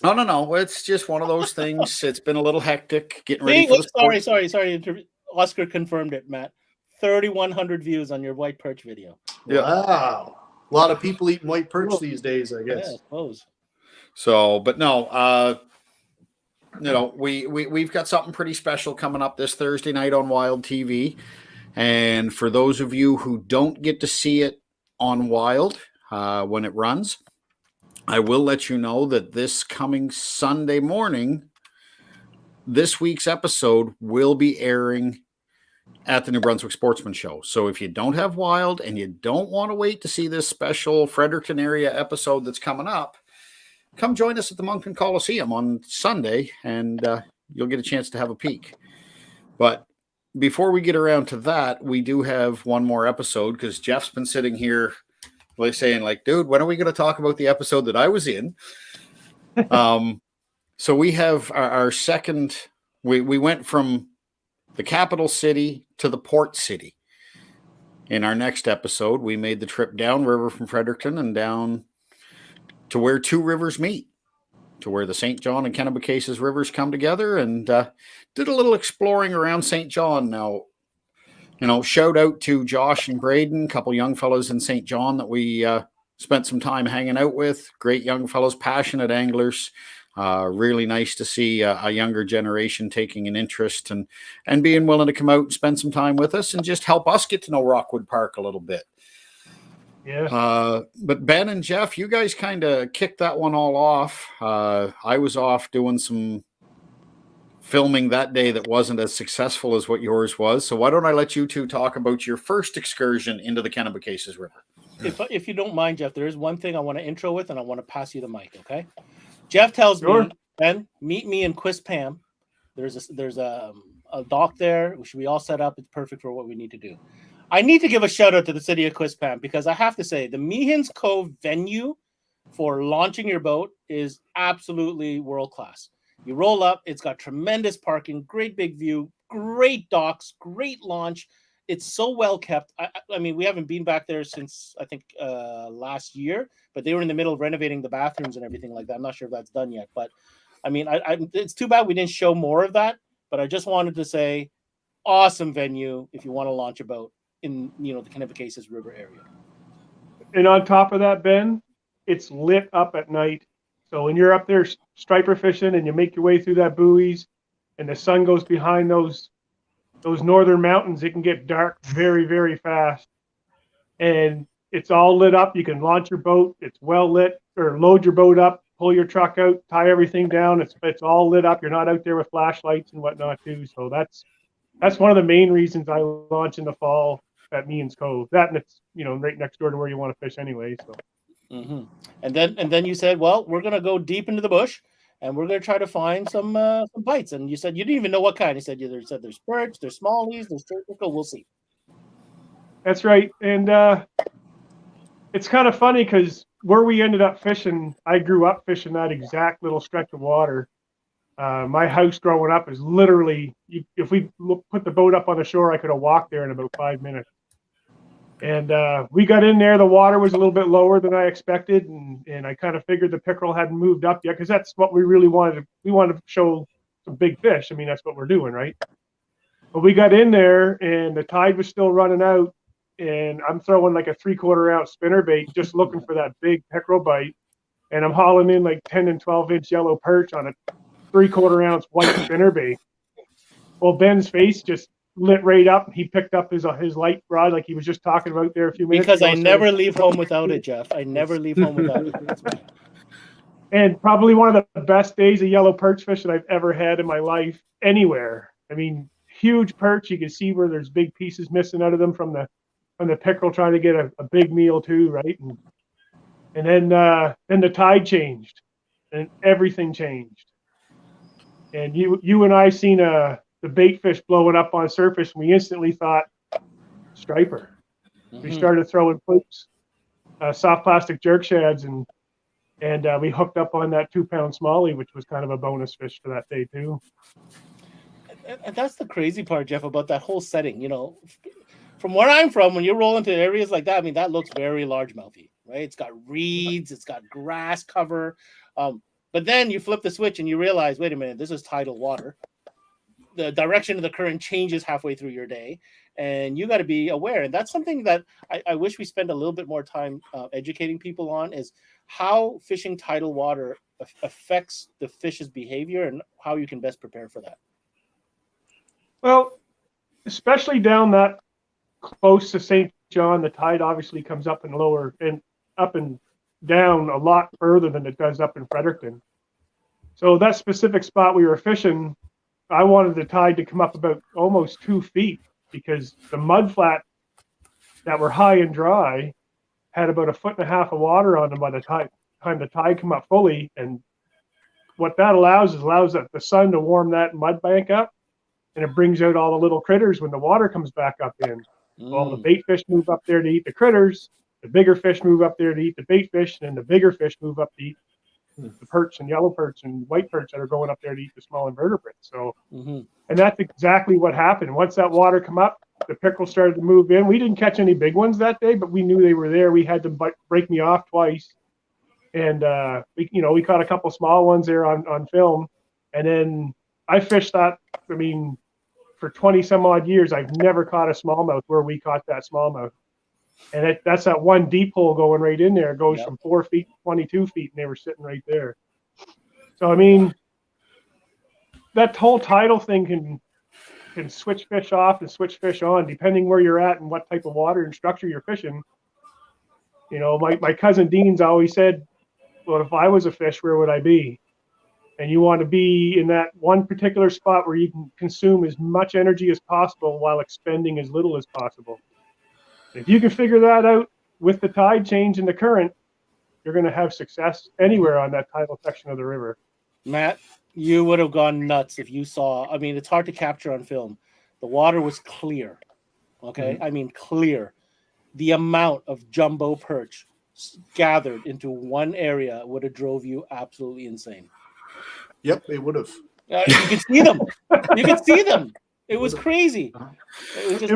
Oh, no. It's just one of those things. It's been a little hectic getting ready for the Sorry. Oscar confirmed it, Matt. 3,100 views on your white perch video. Yeah. Wow. A lot of people eating white perch these days, I guess. Yeah, I suppose. So, but no, we've got something pretty special coming up this Thursday night on Wild TV. And for those of you who don't get to see it on Wild when it runs, I will let you know that this coming Sunday morning, this week's episode will be airing at the New Brunswick Sportsman Show. So if you don't have Wild and you don't want to wait to see this special Fredericton area episode that's coming up, come join us at the Moncton Coliseum on Sunday, and you'll get a chance to have a peek. But before we get around to that, we do have one more episode, because Jeff's been sitting here saying, dude, when are we going to talk about the episode that I was in? So we have our second, we went from the capital city to the port city. In our next episode, we made the trip downriver from Fredericton and down to where two rivers meet, to where the Saint John and Kennebecasis rivers come together, and did a little exploring around Saint John. Now, shout out to Josh and Braden, a couple young fellows in Saint John that we spent some time hanging out with. Great young fellows, passionate anglers. Really nice to see a younger generation taking an interest and being willing to come out and spend some time with us and just help us get to know Rockwood Park a little bit. Yeah. But Ben and Jeff, you guys kind of kicked that one all off. I was off doing some filming that day that wasn't as successful as what yours was. So why don't I let you two talk about your first excursion into the Kennebecasis River? If you don't mind, Jeff, there is one thing I want to intro with, and I want to pass you the mic, okay? Jeff tells me, Ben, meet me in Quispam. There's a dock there. We all set up. It's perfect for what we need to do. I need to give a shout out to the city of Quispam, because I have to say the Meehan's Cove venue for launching your boat is absolutely world class. You roll up, it's got tremendous parking, great big view, great docks, great launch. It's so well kept. I mean, we haven't been back there since I think last year, but they were in the middle of renovating the bathrooms and everything like that. I'm not sure if that's done yet, but I mean, it's too bad we didn't show more of that. But I just wanted to say, awesome venue if you want to launch a boat in the Kennebecasis River area. And on top of that, Ben, it's lit up at night. So when you're up there striper fishing and you make your way through that buoys, and the sun goes behind those northern mountains, it can get dark very, very fast. And it's all lit up. You can launch your boat. It's well lit, or load your boat up, pull your truck out, tie everything down. It's all lit up. You're not out there with flashlights and whatnot too. So that's one of the main reasons I launch in the fall. at Means Cove. That, and it's, you know, right next door to where you want to fish anyway. So. Mm-hmm. And then you said, well, we're gonna go deep into the bush, and we're gonna try to find some bites. And you said you didn't even know what kind. You said there's perch, there's smallies, there's tropical. We'll see. That's right. And it's kind of funny because where we ended up fishing, I grew up fishing that exact little stretch of water. My house growing up is literally, if we put the boat up on the shore, I could have walked there in about 5 minutes. And we got in there, the water was a little bit lower than I expected, and I kind of figured the pickerel hadn't moved up yet, because that's what we really wanted. We wanted to show some big fish. I mean, that's what we're doing, right? But we got in there, and the tide was still running out, and I'm throwing like a 3/4 ounce spinnerbait, just looking for that big pickerel bite, and I'm hauling in like 10 and 12-inch yellow perch on a 3/4 ounce white spinnerbait. Well, Ben's face just lit right up. He picked up his light rod, like he was just talking about there a few minutes because ago. I never leave home without it, Jeff. I never leave home without it. And probably one of the best days of yellow perch fishing I've ever had in my life anywhere. I mean, huge perch. You can see where there's big pieces missing out of them from the pickerel trying to get a big meal too, right? And then the tide changed, and everything changed. And you and I seen the bait fish blowing up on surface, and we instantly thought striper. Mm-hmm. We started throwing flukes, soft plastic jerk shads, and we hooked up on that 2-pound smallie, which was kind of a bonus fish for that day too. And that's the crazy part, Jeff, about that whole setting. You know, from where I'm from, when you roll into areas like that, I mean, that looks very largemouthy, right? It's got reeds, it's got grass cover. But then you flip the switch and you realize, wait a minute, this is tidal water. The direction of the current changes halfway through your day, and you got to be aware. And that's something that I wish we spend a little bit more time educating people on, is how fishing tidal water affects the fish's behavior and how you can best prepare for that. Well, especially down that close to Saint John, the tide obviously comes up and lower and up and down a lot further than it does up in Fredericton. So that specific spot we were fishing, I wanted the tide to come up about almost 2 feet, because the mud flat that were high and dry had about 1.5 feet of water on them by the time the tide come up fully. And what that allows the sun to warm that mud bank up, and it brings out all the little critters when the water comes back up in. All the bait fish move up there to eat the critters, the bigger fish move up there to eat the bait fish, and then the bigger fish move up to eat the perch and yellow perch and white perch that are going up there to eat the small invertebrates. So, and that's exactly what happened. Once that water come up, the pickerel started to move in. We didn't catch any big ones that day, but we knew they were there. We had them break me off twice, and we caught a couple small ones there on film. And then I fished that. I mean, for 20 some odd years, I've never caught a smallmouth where we caught that smallmouth. And that's that one deep hole going right in there. It goes from 4 feet to 22 feet, and they were sitting right there. So, I mean, that whole tidal thing can switch fish off and switch fish on, depending where you're at and what type of water and structure you're fishing. You know, my cousin Dean's always said, well, if I was a fish, where would I be? And you want to be in that one particular spot where you can consume as much energy as possible while expending as little as possible. If you can figure that out with the tide change and the current, you're going to have success anywhere on that tidal section of the river. Matt, you would have gone nuts if you saw. I mean, it's hard to capture on film. The water was clear. Okay. Mm-hmm. I mean, clear. The amount of jumbo perch gathered into one area would have drove you absolutely insane. Yep, it would have. You could see them. You could see them. It was crazy. It was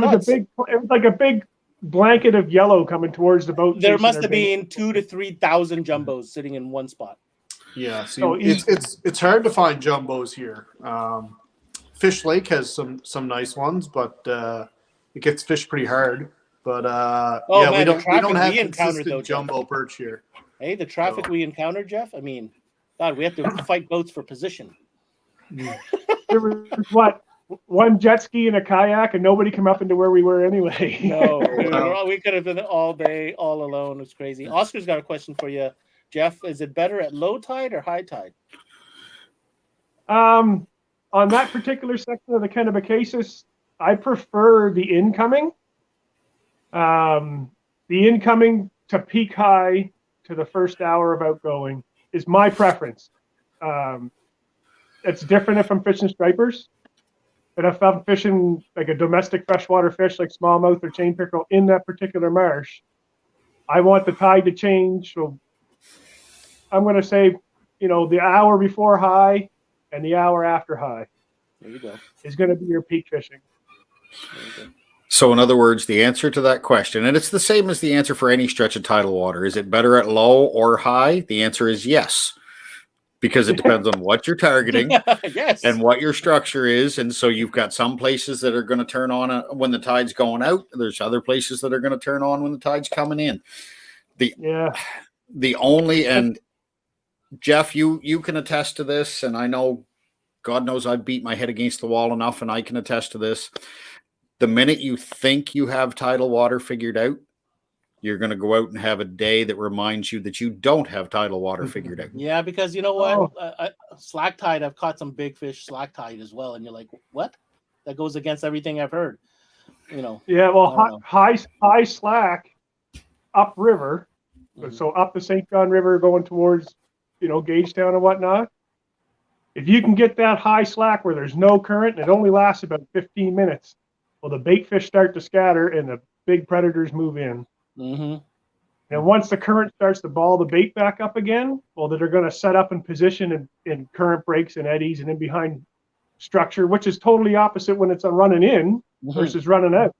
like a big blanket of yellow coming towards the boat. There must have been 2,000 to 3,000 jumbos sitting in one spot. Yeah, see, it's hard to find jumbos here. Fish Lake has some nice ones, but it gets fished pretty hard. But we don't have consistent jumbo perch here. Hey, the traffic we encountered, Jeff. I mean, God, we have to fight boats for position. There was one jet ski and a kayak, and nobody came up into where we were anyway. No, we could have been all day, all alone. It was crazy. Oscar's got a question for you, Jeff. Is it better at low tide or high tide? On that particular section of the Kennebecasis, I prefer the incoming. The incoming to peak high to the first hour of outgoing is my preference. It's different if I'm fishing stripers, but if I'm fishing like a domestic freshwater fish like smallmouth or chain pickerel in that particular marsh, I want the tide to change. So I'm going to say, the hour before high and the hour after high. There you go. Is going to be your peak fishing. So in other words, the answer to that question, and it's the same as the answer for any stretch of tidal water, is it better at low or high? The answer is yes, because it depends on what you're targeting Yes. and what your structure is. And so you've got some places that are going to turn on when the tide's going out. There's other places that are going to turn on when the tide's coming in. The only, and Jeff, you can attest to this, and I know, God knows I've beat my head against the wall enough, and I can attest to this. The minute you think you have tidal water figured out, you're going to go out and have a day that reminds you that you don't have tidal water figured out. Yeah, because you know what? Slack tide, I've caught some big fish slack tide as well, and you're like, what? That goes against everything I've heard. Yeah, well, high slack upriver, so up the Saint John River going towards, Gagetown and whatnot. If you can get that high slack where there's no current and it only lasts about 15 minutes, well, the bait fish start to scatter and the big predators move in. Mm-hmm. And once the current starts to ball the bait back up again, well, they're going to set up in position in current breaks and eddies and in behind structure, which is totally opposite when it's running in versus running out.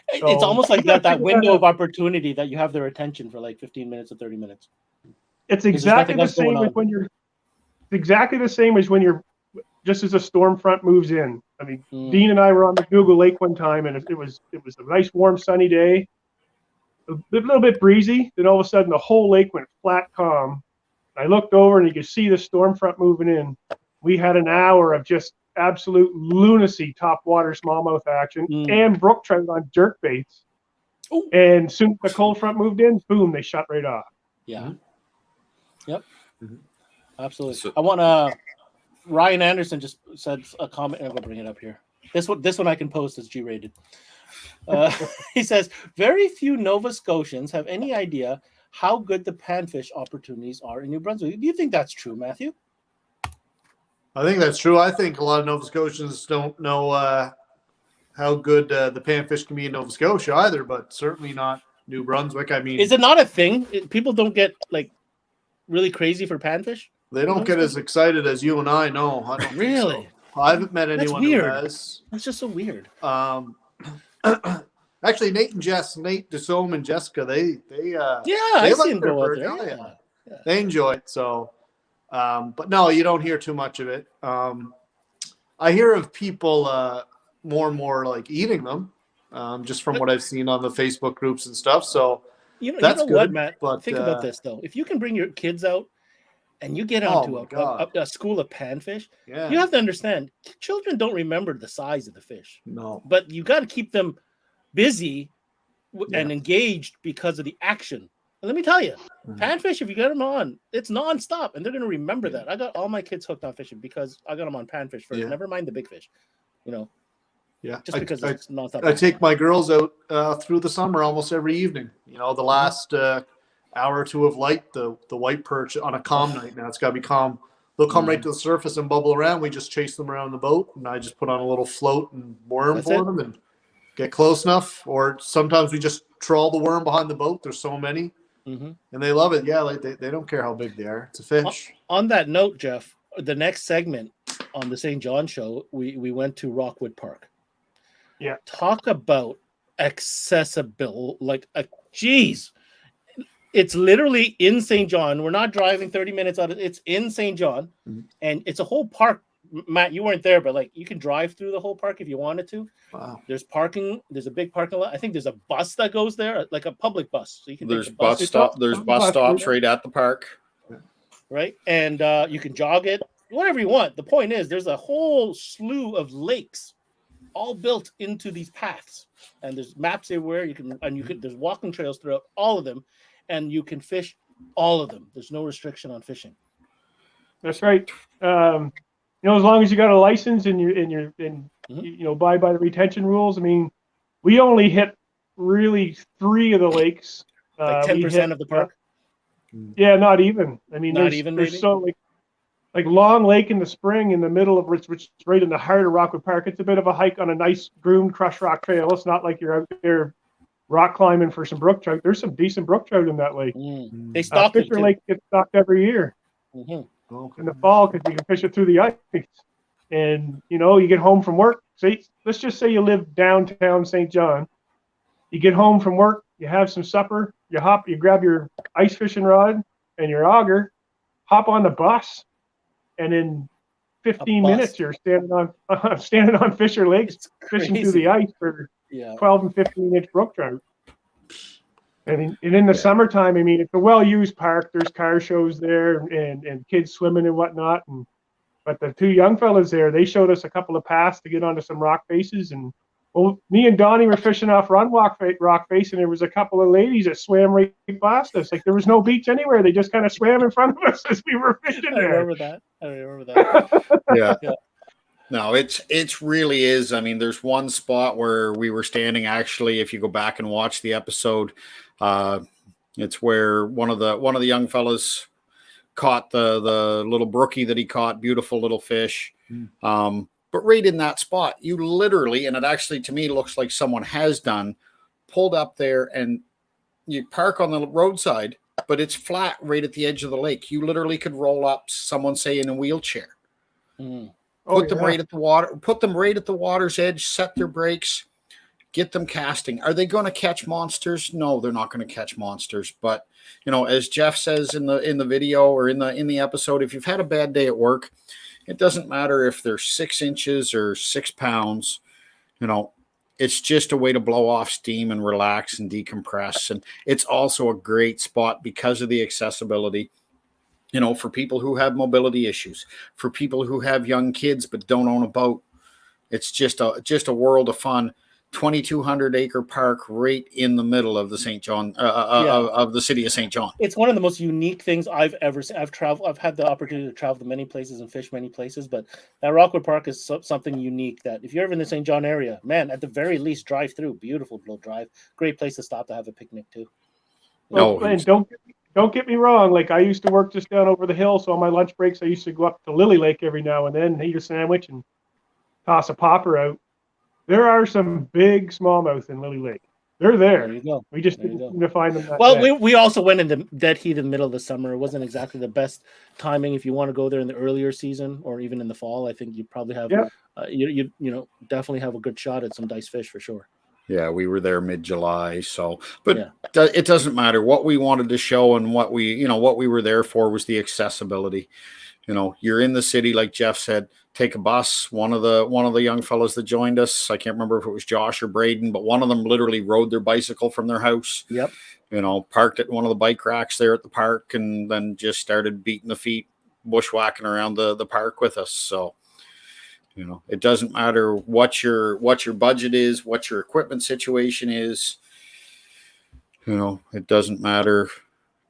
It's almost like that window of opportunity that you have their attention for like 15 minutes or 30 minutes. It's exactly the same as when you're just as a storm front moves in. I mean, Dean and I were on the Google Lake one time, and it was a nice, warm, sunny day, a little bit breezy. Then all of a sudden, the whole lake went flat calm. I looked over, and you could see the storm front moving in. We had an hour of just absolute lunacy, top water smallmouth action, and brook trout on jerk baits. Ooh. And as soon as the cold front moved in, boom, they shut right off. Yeah. Mm-hmm. Yep. Mm-hmm. Absolutely. So, I want Ryan Anderson just said a comment. I'm gonna bring it up here. This one I can post as G-rated. He says, very few Nova Scotians have any idea how good the panfish opportunities are in New Brunswick. Do you think that's true, Matthew? I think that's true. I think a lot of Nova Scotians don't know how good the panfish can be in Nova Scotia either, but certainly not New Brunswick. I mean, is it not a thing? People don't get like really crazy for panfish? They don't get as excited as you and I. No, I don't really. Think so. I haven't met anyone who has. That's just so weird. Actually, Nate DeSome and Jessica, they I see them go out there. Yeah. They enjoy it. So, but no, you don't hear too much of it. I hear of people more and more like eating them, just from what I've seen on the Facebook groups and stuff. So that's good, what, Matt? But think about this though: if you can bring your kids out and you get onto a school of panfish, you have to understand, children don't remember the size of the fish. No, but you got to keep them busy and engaged because of the action. And let me tell you, panfish, if you get them on, it's nonstop, and they're going to remember that. I got all my kids hooked on fishing because I got them on panfish first. Never mind the big fish, Yeah, just because it's nonstop. I take my girls out through the summer almost every evening. The last hour or two of light, the white perch on a calm night. Now it's got to be calm. They'll come right to the surface and bubble around. We just chase them around the boat, and I just put on a little float and worm for them and get close enough. Or sometimes we just trawl the worm behind the boat. There's so many, and they love it. Yeah, like they don't care how big they are. It's a fish. On that note, Jeff, the next segment on the Saint John show, we went to Rockwood Park. Yeah, talk about accessible. Geez. It's literally in Saint John. We're not driving 30 minutes out of it. It's in Saint John, and it's a whole park. Matt, you weren't there, but you can drive through the whole park if you wanted to. Wow. There's parking. There's a big parking lot. I think there's a bus that goes there, like a public bus. So you can. There's bus stop. There's bus stops right at the park. Right, and you can jog it, whatever you want. The point is, there's a whole slew of lakes, all built into these paths, and there's maps everywhere. There's walking trails throughout all of them. And you can fish all of them. There's no restriction on fishing. That's right. As long as you got a license and you abide by the retention rules. I mean, we only hit really 3 of the lakes. Like we 10% hit- of the park. Yeah, not even. I mean, Not there's, even, there's maybe? so like Long Lake in the spring in the middle of which is right in the heart of Rockwood Park. It's a bit of a hike on a nice groomed crushed rock trail. It's not like you're out there rock climbing for some brook trout. There's some decent brook trout in that lake. They stocked it Fisher too. Lake gets stocked every year Mhm. Okay. in the fall because you can fish it through the ice. And you get home from work. Say, let's just say you live downtown Saint John. You get home from work, you have some supper, you grab your ice fishing rod and your auger, hop on the bus, and in 15 bus. minutes you're standing on Fisher Lakes It's fishing through crazy. the ice for Yeah. 12 and 15-inch brook trout. And in the summertime, I mean, it's a well-used park. There's car shows there and kids swimming and whatnot. But the 2 young fellas there, they showed us a couple of paths to get onto some rock faces. And me and Donnie were fishing off rock face, and there was a couple of ladies that swam right past us. Like there was no beach anywhere. They just kind of swam in front of us as we were fishing I there. remember that. Yeah. Yeah. No, it's really is. I mean, there's one spot where we were standing. Actually, if you go back and watch the episode, it's where one of the young fellas caught the little brookie that he caught. Beautiful little fish. But right in that spot, you literally, and it actually to me looks like someone has done, pulled up there and you park on the roadside, but it's flat right at the edge of the lake. You literally could roll up, someone say in a wheelchair. Put them right at the water, put them right at the water's edge, set their brakes, get them casting. Are they going to catch monsters? No, they're not going to catch monsters. But as Jeff says in the video or in the episode, if you've had a bad day at work, it doesn't matter if they're 6 inches or 6 pounds. It's just a way to blow off steam and relax and decompress. And it's also a great spot because of the accessibility. For people who have mobility issues, for people who have young kids but don't own a boat. It's just a world of fun. 2,200 acre park right in the middle of the St. John of the city of St. John. It's one of the most unique things I've ever seen. I've had the opportunity to travel to many places and fish many places, but that Rockwood Park is something unique that if you're ever in the St. John area, man, at the very least, drive through. Beautiful little drive. Great place to stop to have a picnic too. Well, and don't get me wrong. Like I used to work just down over the hill, so on my lunch breaks, I used to go up to Lily Lake every now and then, eat a sandwich, and toss a popper out. There are some big smallmouth in Lily Lake. They're there. There you go. We just need to find them. Well, we also went in the dead heat in the middle of the summer. It wasn't exactly the best timing if you want to go there in the earlier season or even in the fall. I think you probably have you definitely have a good shot at some dice fish for sure. Yeah, we were there mid-July, it doesn't matter. What we wanted to show and what we were there for was the accessibility. You're in the city, like Jeff said. Take a bus. One of the young fellows that joined us, I can't remember if it was Josh or Braden, but one of them literally rode their bicycle from their house. Yep. Parked at one of the bike racks there at the park, and then just started beating the feet, bushwhacking around the park with us. So, it doesn't matter what your budget is, what your equipment situation is. It doesn't matter.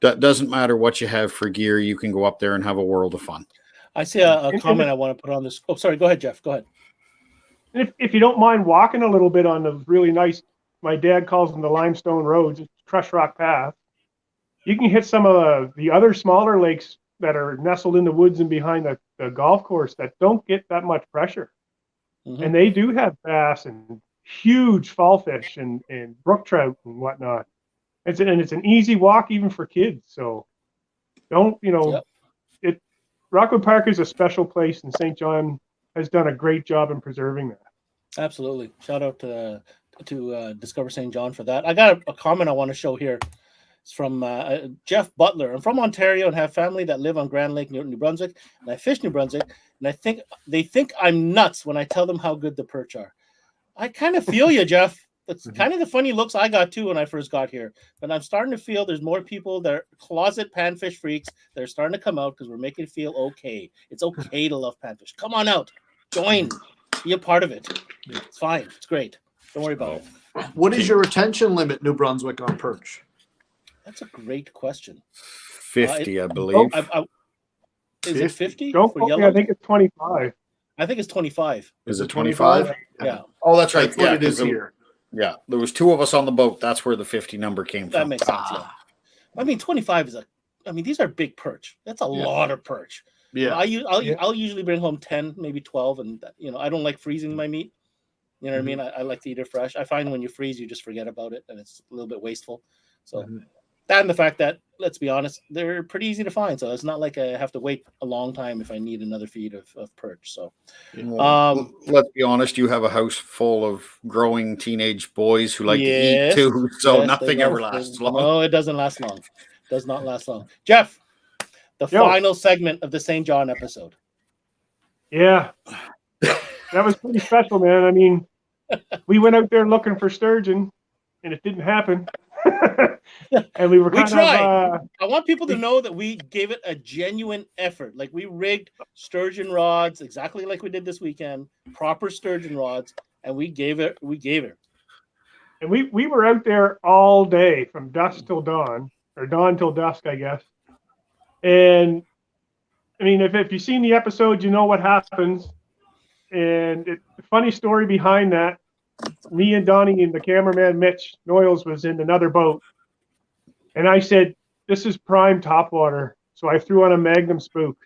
That doesn't matter what you have for gear. You can go up there and have a world of fun. I see a comment I want to put on this. Oh, sorry. Go ahead, Jeff. Go ahead. If you don't mind walking a little bit on the really nice, my dad calls them the limestone roads, crushed rock path, you can hit some of the other smaller lakes that are nestled in the woods and behind the golf course that don't get that much pressure. Mm-hmm. And they do have bass and huge fall fish and brook trout and whatnot. It's an easy walk even for kids. So Rockwood Park is a special place, and St. John has done a great job in preserving that. Absolutely. Shout out to Discover St. John for that. I got a comment I want to show here. It's from Jeff Butler. I'm from Ontario and have family that live on Grand Lake, New Brunswick, and I fish New Brunswick, and they think I'm nuts when I tell them how good the perch are. I kind of feel you, Jeff. That's kind of the funny looks I got too when I first got here. But I'm starting to feel there's more people that are closet panfish freaks that are starting to come out because we're making it feel okay. It's okay to love panfish. Come on out. Join. Be a part of it. It's fine. It's great. Don't worry about it. What is your retention limit, New Brunswick, on perch? That's a great question. 50, I believe. Is it 50? Don't quote me, I think it's 25. I think it's 25. Is it 25? Yeah. Oh, that's right. That's what it is here. Yeah, there was 2 of us on the boat. That's where the 50 number came from. That makes sense. Yeah. I mean, 25 is these are big perch. That's a lot of perch. Yeah. I'll usually bring home 10, maybe 12, and I don't like freezing my meat. You know what I mean? I like to eat it fresh. I find when you freeze, you just forget about it, and it's a little bit wasteful. So that and the fact that, let's be honest, they're pretty easy to find. So it's not like I have to wait a long time if I need another feed of perch. So let's be honest, you have a house full of growing teenage boys who like to eat too. So nothing ever lasts long. No, it doesn't last long. Does not last long. Jeff, the final segment of the Saint John episode. Yeah. That was pretty special, man. I mean, we went out there looking for sturgeon, and it didn't happen. And we tried. I want people to know that we gave it a genuine effort. Like, we rigged sturgeon rods exactly like we did this weekend, proper sturgeon rods, and we gave it. And we were out there all day from dusk till dawn, or dawn till dusk, I guess. And I mean, if you've seen the episode, you know what happens. And the funny story behind that, me and Donnie and the cameraman Mitch Noyles was in another boat. And I said, this is prime topwater. So I threw on a Magnum spook.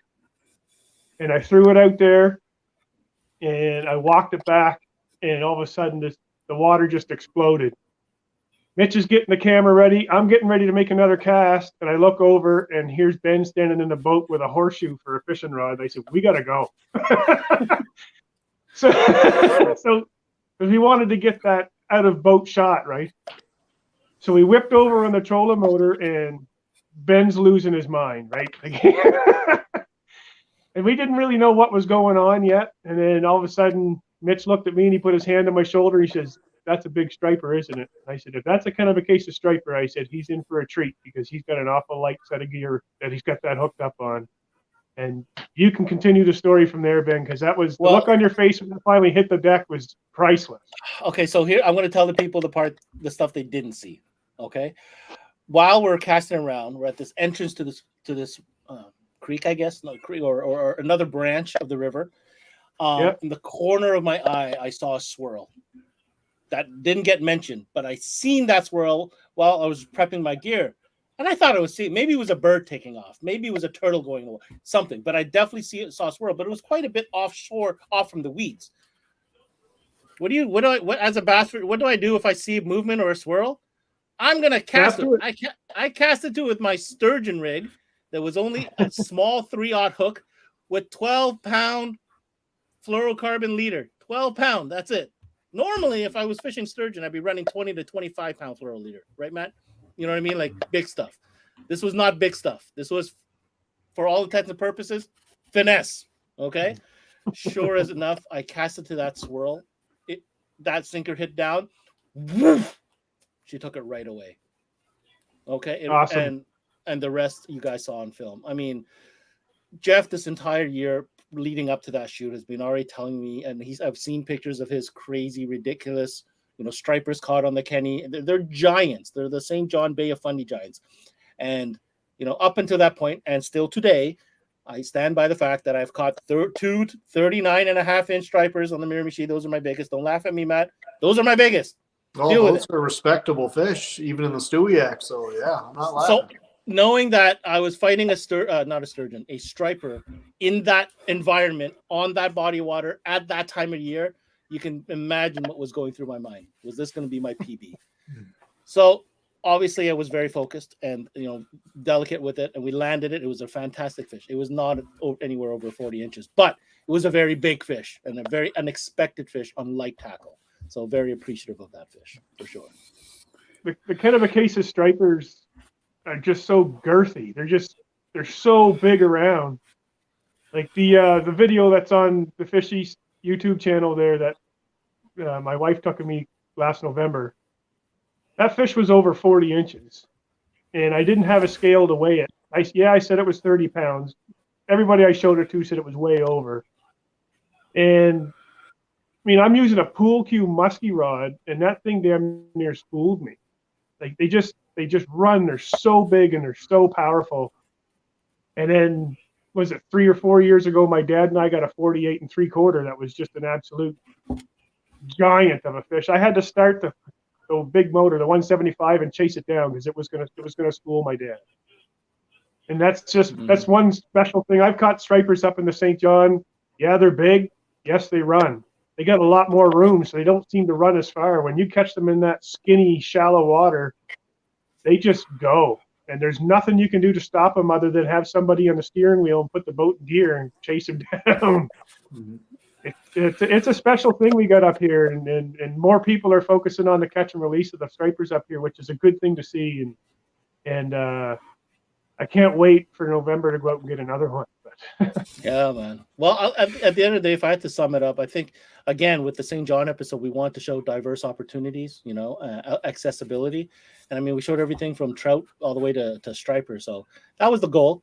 And I threw it out there. And I walked it back. And all of a sudden, the water just exploded. Mitch is getting the camera ready. I'm getting ready to make another cast. And I look over, and here's Ben standing in the boat with a horseshoe for a fishing rod. I said, we got to go. So we wanted to get that out of boat shot, right? So we whipped over on the trolling motor, and Ben's losing his mind, right? And we didn't really know what was going on yet. And then all of a sudden, Mitch looked at me, and he put his hand on my shoulder. He says, that's a big striper, isn't it? I said, if that's a kind of a case of striper, I said, he's in for a treat, because he's got an awful light set of gear that he's got that hooked up on. And you can continue the story from there, Ben, because that was the look on your face when it finally hit the deck was priceless. Okay, so here I'm going to tell the people the stuff they didn't see. Okay, while we're casting around, we're at this entrance to this creek, I guess, not creek or another branch of the river. In the corner of my eye, I saw a swirl that didn't get mentioned, but I seen that swirl while I was prepping my gear. And I thought maybe it was a bird taking off. Maybe it was a turtle going away, something. But I definitely saw a swirl. But it was quite a bit offshore, off from the weeds. As a bass, what do I do if I see movement or a swirl? I'm gonna cast it. I cast it with my sturgeon rig that was only a small 3/0 hook with 12-pound fluorocarbon leader. 12-pound. That's it. Normally, if I was fishing sturgeon, I'd be running 20 to 25-pound fluoro leader, right, Matt? You know what I mean? Like big stuff. This was not big stuff. This was, for all intents and purposes, finesse. Okay? Sure as enough, I cast it to that swirl. That sinker hit down. Woof! She took it right away. Okay? Awesome. And the rest you guys saw on film. I mean, Jeff, this entire year leading up to that shoot, has been already telling me, and I've seen pictures of his crazy, ridiculous, stripers caught on the Kenny. They're giants. They're the Saint John Bay of Fundy giants. And, up until that point, and still today, I stand by the fact that I've caught two 39.5-inch stripers on the Miramichi. Those are my biggest. Don't laugh at me, Matt. Those are my biggest. Oh, those are respectable fish, even in the Stewiacke. So, yeah, I'm not laughing. So, knowing that I was fighting a striper in that environment, on that body of water, at that time of year, you can imagine what was going through my mind. Was this going to be my PB? So obviously I was very focused and, delicate with it, and we landed it. It was a fantastic fish. It was not anywhere over 40 inches, but it was a very big fish and a very unexpected fish on light tackle. So very appreciative of that fish for sure. The kind of a case of stripers are just so girthy. They're so big around. Like the video that's on the Fishy YouTube channel there that my wife took of me last November. That fish was over 40 inches, and I didn't have a scale to weigh it. I said it was 30 pounds. Everybody I showed it to said it was way over. And I mean, I'm using a pool cue musky rod, and that thing damn near spooled me. Like they just run. They're so big and they're so powerful. And then, was it 3 or 4 years ago, my dad and I got a 48 3/4 that was just an absolute giant of a fish. I had to start the big motor, the 175, and chase it down because it was gonna school my dad. And that's one special thing. I've caught stripers up in the Saint John. Yeah, they're big. Yes, they run. They got a lot more room, so they don't seem to run as far. When you catch them in that skinny, shallow water, they just go. And there's nothing you can do to stop them other than have somebody on the steering wheel and put the boat in gear and chase them down. It's a special thing we got up here, and more people are focusing on the catch and release of the stripers up here, which is a good thing to see. And I can't wait for November to go out and get another one. Yeah, man. Well, at the end of the day, if I had to sum it up, I think, again, with the St. John episode, we want to show diverse opportunities, accessibility. And I mean, we showed everything from trout all the way to striper. So that was the goal,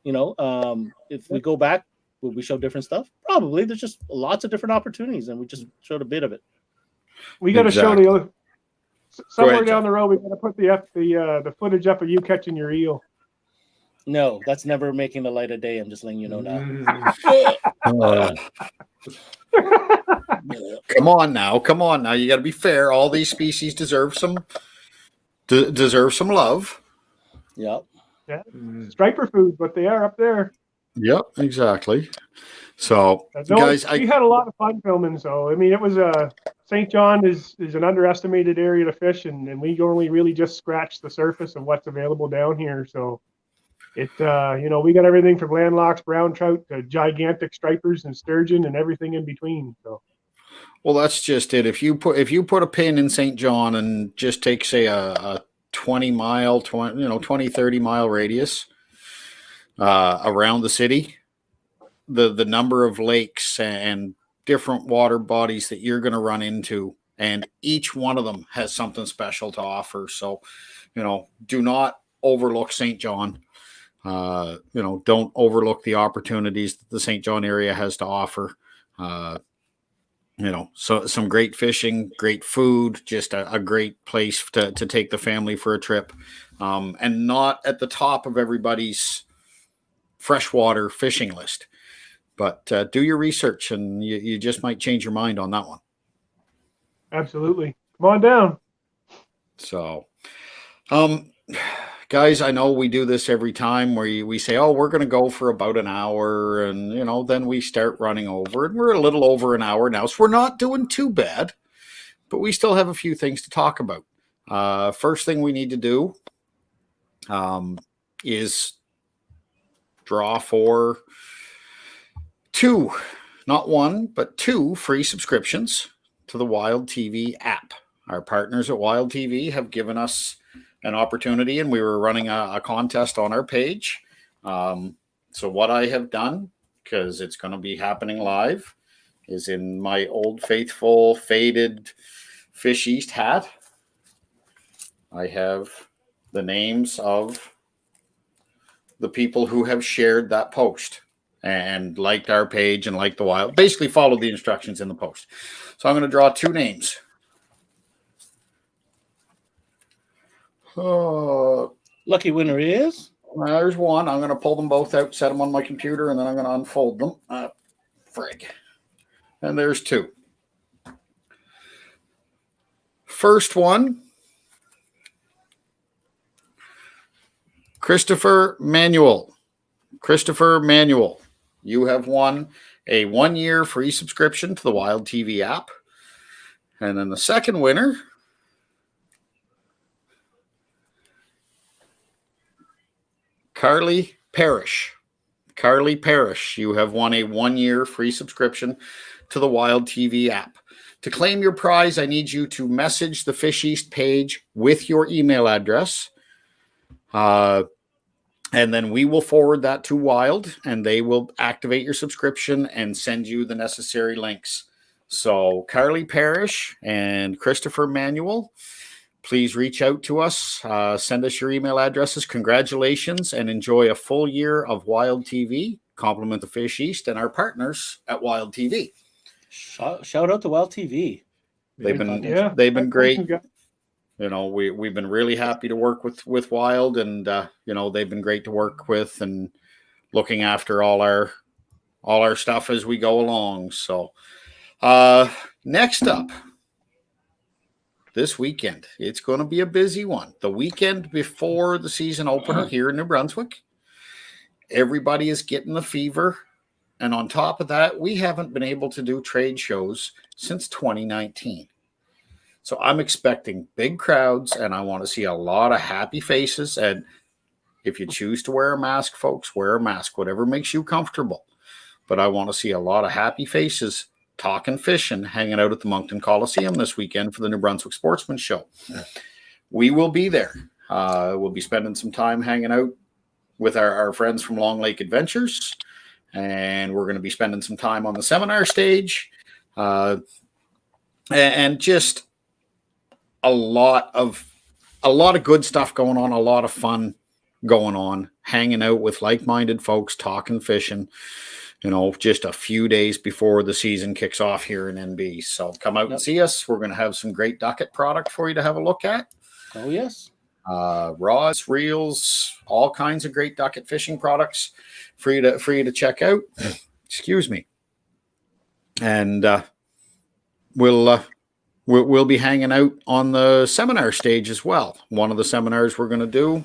If we go back, will we show different stuff? Probably. There's just lots of different opportunities, and we just showed a bit of it. We got to show the other. Somewhere ahead, down the road, we got to put the footage up of you catching your eel. No, that's never making the light of day. I'm just letting you know now. Come on now. You got to be fair. All these species deserve some love. Yep. Yeah, striper food, but they are up there. Yep, exactly. So, guys, we had a lot of fun filming. So, I mean, it was St. John is an underestimated area to fish, and we only really just scratched the surface of what's available down here. So, we got everything from landlocks, brown trout, to gigantic stripers and sturgeon, and everything in between. So, well, that's just it. If you put a pin in St. John and just take, say, a 20, 30 mile radius around the city, the number of lakes and different water bodies that you're going to run into, and each one of them has something special to offer. So, do not overlook St. John. Don't overlook the opportunities that the St. John area has to offer. So some great fishing, great food, just a great place to take the family for a trip, and not at the top of everybody's freshwater fishing list. But do your research, and you just might change your mind on that one. Absolutely. Come on down. So, guys, I know we do this every time where we say, oh, we're going to go for about an hour, and, then we start running over, and we're a little over an hour now, so we're not doing too bad, but we still have a few things to talk about. First thing we need to do is draw for 2, not 1, but 2 free subscriptions to the Wild TV app. Our partners at Wild TV have given us an opportunity, and we were running a contest on our page. So what I have done, because it's going to be happening live, is in my old faithful faded Fish East hat, I have the names of the people who have shared that post and liked our page and liked the Wild, basically followed the instructions in the post. So I'm going to draw 2 names. Lucky winner is? There's one. I'm going to pull them both out, set them on my computer, and then I'm going to unfold them. Frig. And there's 2. First one, Christopher Manuel. Christopher Manuel, you have won a 1-year free subscription to the Wild TV app. And then the second winner, Carly Parrish. Carly Parrish, you have won a 1-year free subscription to the Wild TV app. To claim your prize, I need you to message the Fish East page with your email address. And then we will forward that to Wild, and they will activate your subscription and send you the necessary links. So Carly Parrish and Christopher Manuel, please reach out to us. Send us your email addresses. Congratulations, and enjoy a full year of Wild TV. Compliment the Fish East and our partners at Wild TV. Shout out to Wild TV. They've been great. We've been really happy to work with Wild, and they've been great to work with and looking after all our stuff as we go along. So next up, this weekend. It's going to be a busy one. The weekend before the season opener here in New Brunswick. Everybody is getting the fever. And on top of that, we haven't been able to do trade shows since 2019. So I'm expecting big crowds, and I want to see a lot of happy faces. And if you choose to wear a mask, folks, wear a mask, whatever makes you comfortable. But I want to see a lot of happy faces talking fishing, hanging out at the Moncton Coliseum this weekend for the New Brunswick Sportsman Show. We will be there. We'll be spending some time hanging out with our friends from Long Lake Adventures, and we're going to be spending some time on the seminar stage, and just a lot of good stuff going on, a lot of fun going on, hanging out with like-minded folks, talking fishing, just a few days before the season kicks off here in NB. So come out and see us. We're going to have some great ducket product for you to have a look at. Oh, yes. Rods, reels, all kinds of great ducket fishing products for you to check out. Excuse me. And we'll be hanging out on the seminar stage as well. One of the seminars we're going to do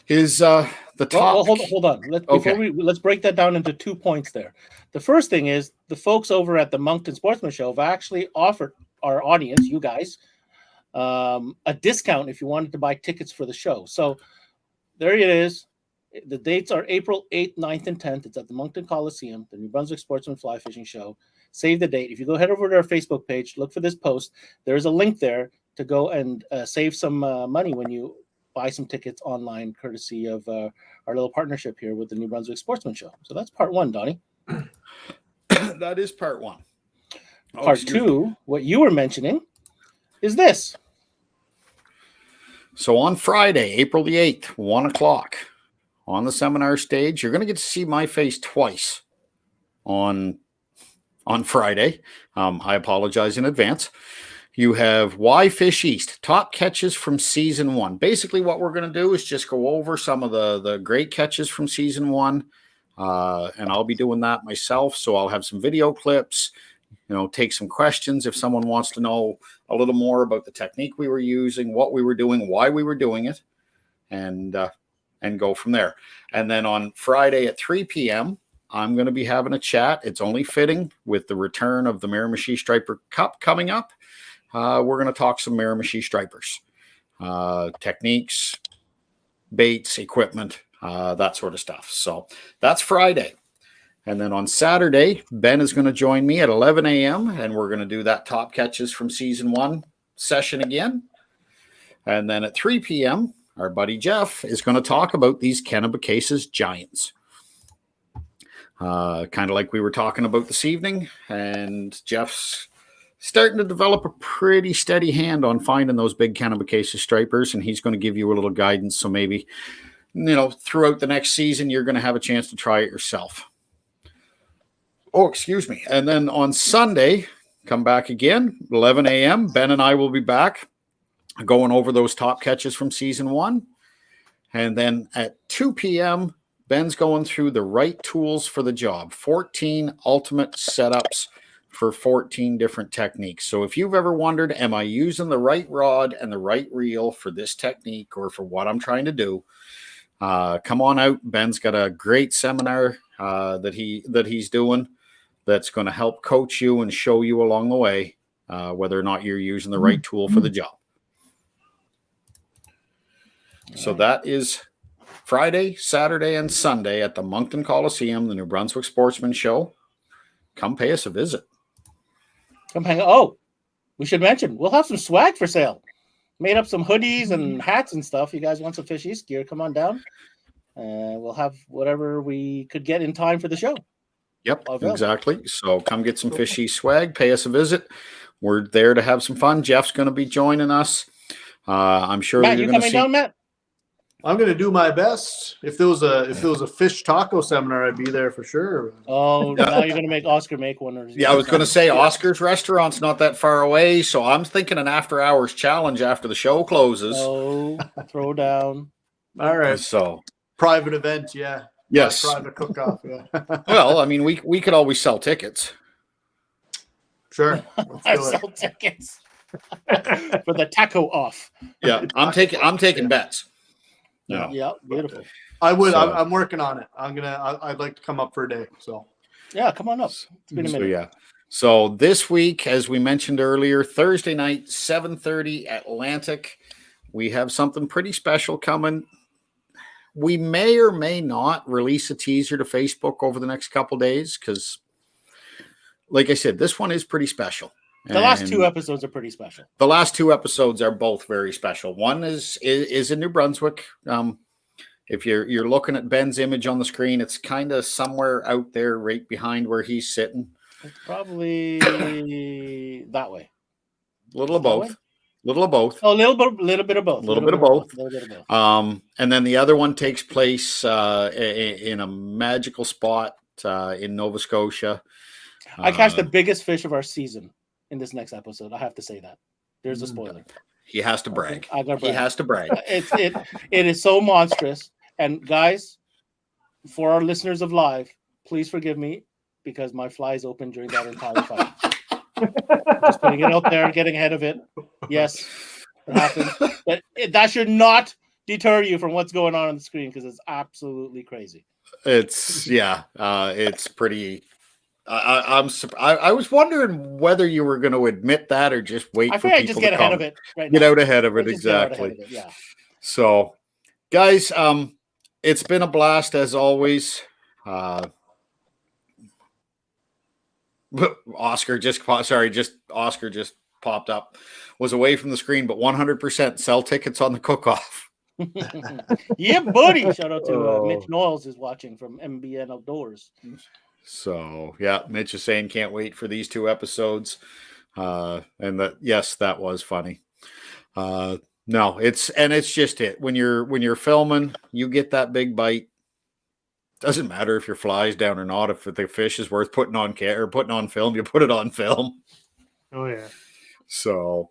is the top. Well, hold on. Let's break that down into 2 points there. The first thing is the folks over at the Moncton Sportsman Show have actually offered our audience, you guys, a discount if you wanted to buy tickets for the show. So there it is. The dates are April 8th, 9th, and 10th. It's at the Moncton Coliseum, the New Brunswick Sportsman Fly Fishing Show. Save the date. If you head over to our Facebook page, look for this post. There's a link there to go and save some money when you buy some tickets online, courtesy of our little partnership here with the New Brunswick Sportsman Show. So that's part one, Donnie. That is part one. Part two, what you were mentioning, is this. So on Friday, April the 8th, 1 o'clock, on the seminar stage, you're going to get to see my face twice on Friday. I apologize in advance. You have Why Fish East, top catches from season 1. Basically, what we're going to do is just go over some of the great catches from season 1, and I'll be doing that myself. So I'll have some video clips, take some questions if someone wants to know a little more about the technique we were using, what we were doing, why we were doing it, and go from there. And then on Friday at 3 p.m., I'm going to be having a chat. It's only fitting with the return of the Miramichi Striper Cup coming up. We're going to talk some Miramichi Stripers, techniques, baits, equipment, that sort of stuff. So that's Friday. And then on Saturday, Ben is going to join me at 11 a.m. and we're going to do that top catches from season 1 session again. And then at 3 p.m., our buddy Jeff is going to talk about these Kennebecasis giants. Kind of like we were talking about this evening. And Jeff's starting to develop a pretty steady hand on finding those big Kennebecasis stripers, and he's going to give you a little guidance. So maybe, throughout the next season, you're going to have a chance to try it yourself. Oh, excuse me. And then on Sunday, come back again, 11 a.m. Ben and I will be back going over those top catches from season 1. And then at 2 p.m., Ben's going through the right tools for the job, 14 ultimate setups for 14 different techniques. So if you've ever wondered, am I using the right rod and the right reel for this technique or for what I'm trying to do, come on out. Ben's got a great seminar that he's doing that's going to help coach you and show you along the way whether or not you're using the right tool for the job. So that is Friday, Saturday, and Sunday at the Moncton Coliseum, the New Brunswick Sportsman Show. Come pay us a visit. Come hang out. Oh, we should mention, we'll have some swag for sale. Made up some hoodies and hats and stuff. You guys want some Fish East gear, come on down. We'll have whatever we could get in time for the show. Yep, exactly. So come get some Fish East swag, pay us a visit. We're there to have some fun. Jeff's going to be joining us. I'm sure Matt, you're you going to coming see. down, Matt? I'm going to do my best. If there was a fish taco seminar, I'd be there for sure. Oh, now you're going to make Oscar make one. Or Yeah, I was going to say Oscar's restaurant's not that far away, so I'm thinking an after-hours challenge after the show closes. Oh, throw down. All right. So private event, yeah. Yes. Private cook-off, yeah. Well, I mean, we could always sell tickets. Sure. I sell tickets. For the taco off. Yeah, I'm taking bets. Yeah. Yeah, beautiful. I would. So- I'm working on it. I'd like to come up for a day. So Yeah, come on up. It's been a minute. So yeah. So this week, as we mentioned earlier, Thursday night, 7:30 Atlantic, we have something pretty special coming. We may or may not release a teaser to Facebook over the next couple days because, like I said, this one is pretty special. The last And 2 episodes are pretty special. the last 2 episodes are both very special. One is in New Brunswick. If you're looking at Ben's image on the screen, it's kind of somewhere out there, right behind where he's sitting. It's probably that way. A little of That both. way? Little of both. Oh, a little bit of both. Little bit of both. Little bit of both. And then the other one takes place in a magical spot in Nova Scotia. I catch the biggest fish of our season in this next episode. I have to say that. There's a spoiler. He has to brag. I gotta He brag. has to brag. It is so monstrous. And guys, for our listeners of live, please forgive me because my flies opened during that entire fight. Just putting it out there, getting ahead of it. Yes, it happened. But that should not deter you from what's going on the screen because it's absolutely crazy. It's pretty. I was wondering whether you were going to admit that or just wait I for figured people I'd just get to ahead come. of it right Get now. out ahead of it, Just get out exactly. ahead of it, yeah. So, guys, it's been a blast as always. Oscar just popped up. Was away from the screen, but 100% sell tickets on the cook-off. Yeah, buddy. Shout out to Oh. Mitch Knowles is watching from MBN Outdoors. So yeah, Mitch is saying can't wait for these 2 episodes. And that was funny. No, it's just it. When you're filming, you get that big bite. Doesn't matter if your fly's down or not. If the fish is worth putting on camera or putting on film, you put it on film. Oh yeah. So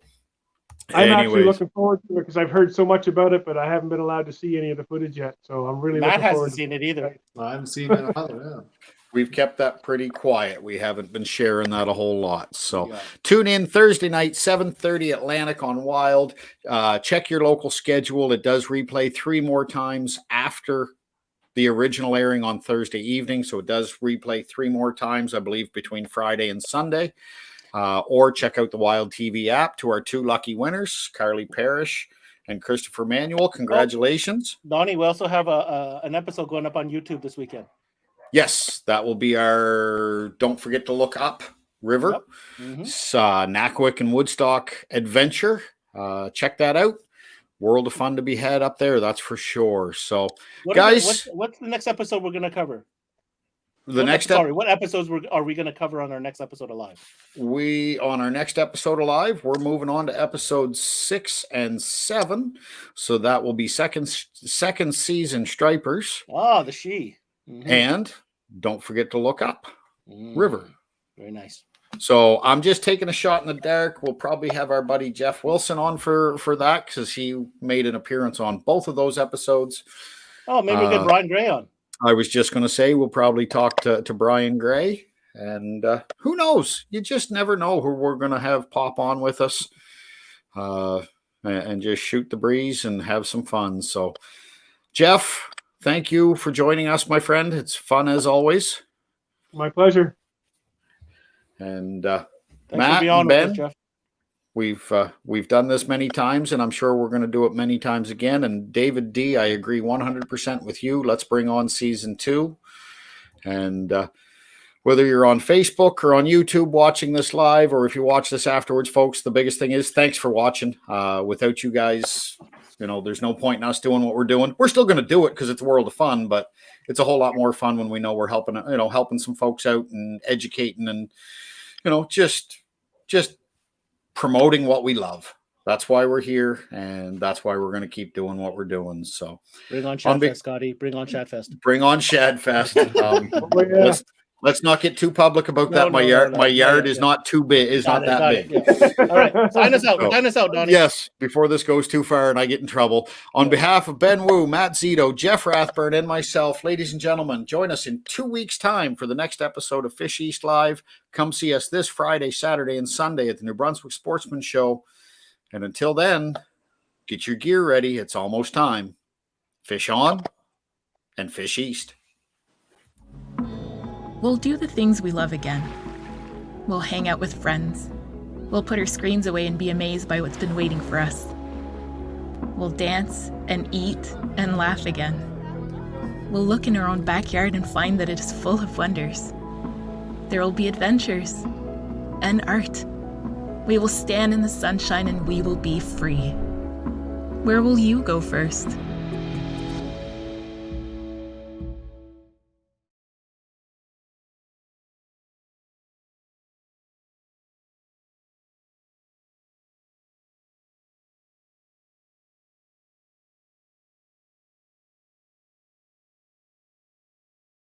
I'm actually anyways, looking forward to it because I've heard so much about it, but I haven't been allowed to see any of the footage yet. So I'm really Matt looking forward hasn't to seen it either. I haven't seen it either. we've kept that pretty quiet. We haven't been sharing that a whole lot. So Yeah. tune in Thursday night, 7:30 Atlantic on Wild. Check your local schedule. It does replay 3 more times after the original airing on Thursday evening. So it does replay 3 more times, I believe, between Friday and Sunday. Or check out the Wild TV app. To our 2 lucky winners, Carly Parrish and Christopher Manuel. Congratulations. Donnie, we also have an episode going up on YouTube this weekend. Yes, that will be our Don't Forget to Look Up River. Yep. Mhm. It's, Nackwick and Woodstock adventure. Check that out. World of fun to be had up there, that's for sure. So, guys, what's the next episode we're going to cover? what episodes are we going to cover on our next episode of Live? on our next episode of Live, we're moving on to episodes 6 and 7. So that will be second season Stripers. Oh, the she. Mhm. And don't forget to look up Mm. River. Very nice. So I'm just taking a shot in the dark. We'll probably have our buddy Jeff Wilson on for that because he made an appearance on both of those episodes. Oh, maybe we'll get Brian Gray on. I was just going to say we'll probably talk to Brian Gray, and who knows? You just never know who we're going to have pop on with us, and just shoot the breeze and have some fun. So, Jeff, thank you for joining us, my friend. It's fun as always. My pleasure. And Thanks Matt for being on and with Ben, us, Jeff. we've done this many times, and I'm sure we're going to do it many times again. And David D, I agree 100% with you. Let's bring on season 2. And whether you're on Facebook or on YouTube watching this live, or if you watch this afterwards, folks, the biggest thing is thanks for watching. Without you guys, there's no point in us doing what we're doing. We're still going to do it because it's a world of fun, but it's a whole lot more fun when we know we're helping some folks out and educating and, just promoting what we love. That's why we're here, and that's why we're going to keep doing what we're doing. So Bring on Shadfest, Scotty. Bring on Shadfest. bring on Shadfest. Oh, yeah. Let's not get too public about No, that. My no, yard, no, my no, yard yeah, is yeah. not too big. Is not that Got big. it, yeah. All right, sign us out. So- Sign us out, Donnie. Yes, before this goes too far and I get in trouble. On behalf of Ben Wu, Matt Zito, Jeff Rathburn, and myself, ladies and gentlemen, join us in 2 weeks' time for the next episode of Fish East Live. Come see us this Friday, Saturday, and Sunday at the New Brunswick Sportsman Show. And until then, get your gear ready. It's almost time. Fish on and fish east. We'll do the things we love again. We'll hang out with friends. We'll put our screens away and be amazed by what's been waiting for us. We'll dance and eat and laugh again. We'll look in our own backyard and find that it is full of wonders. There will be adventures and art. We will stand in the sunshine and we will be free. Where will you go first?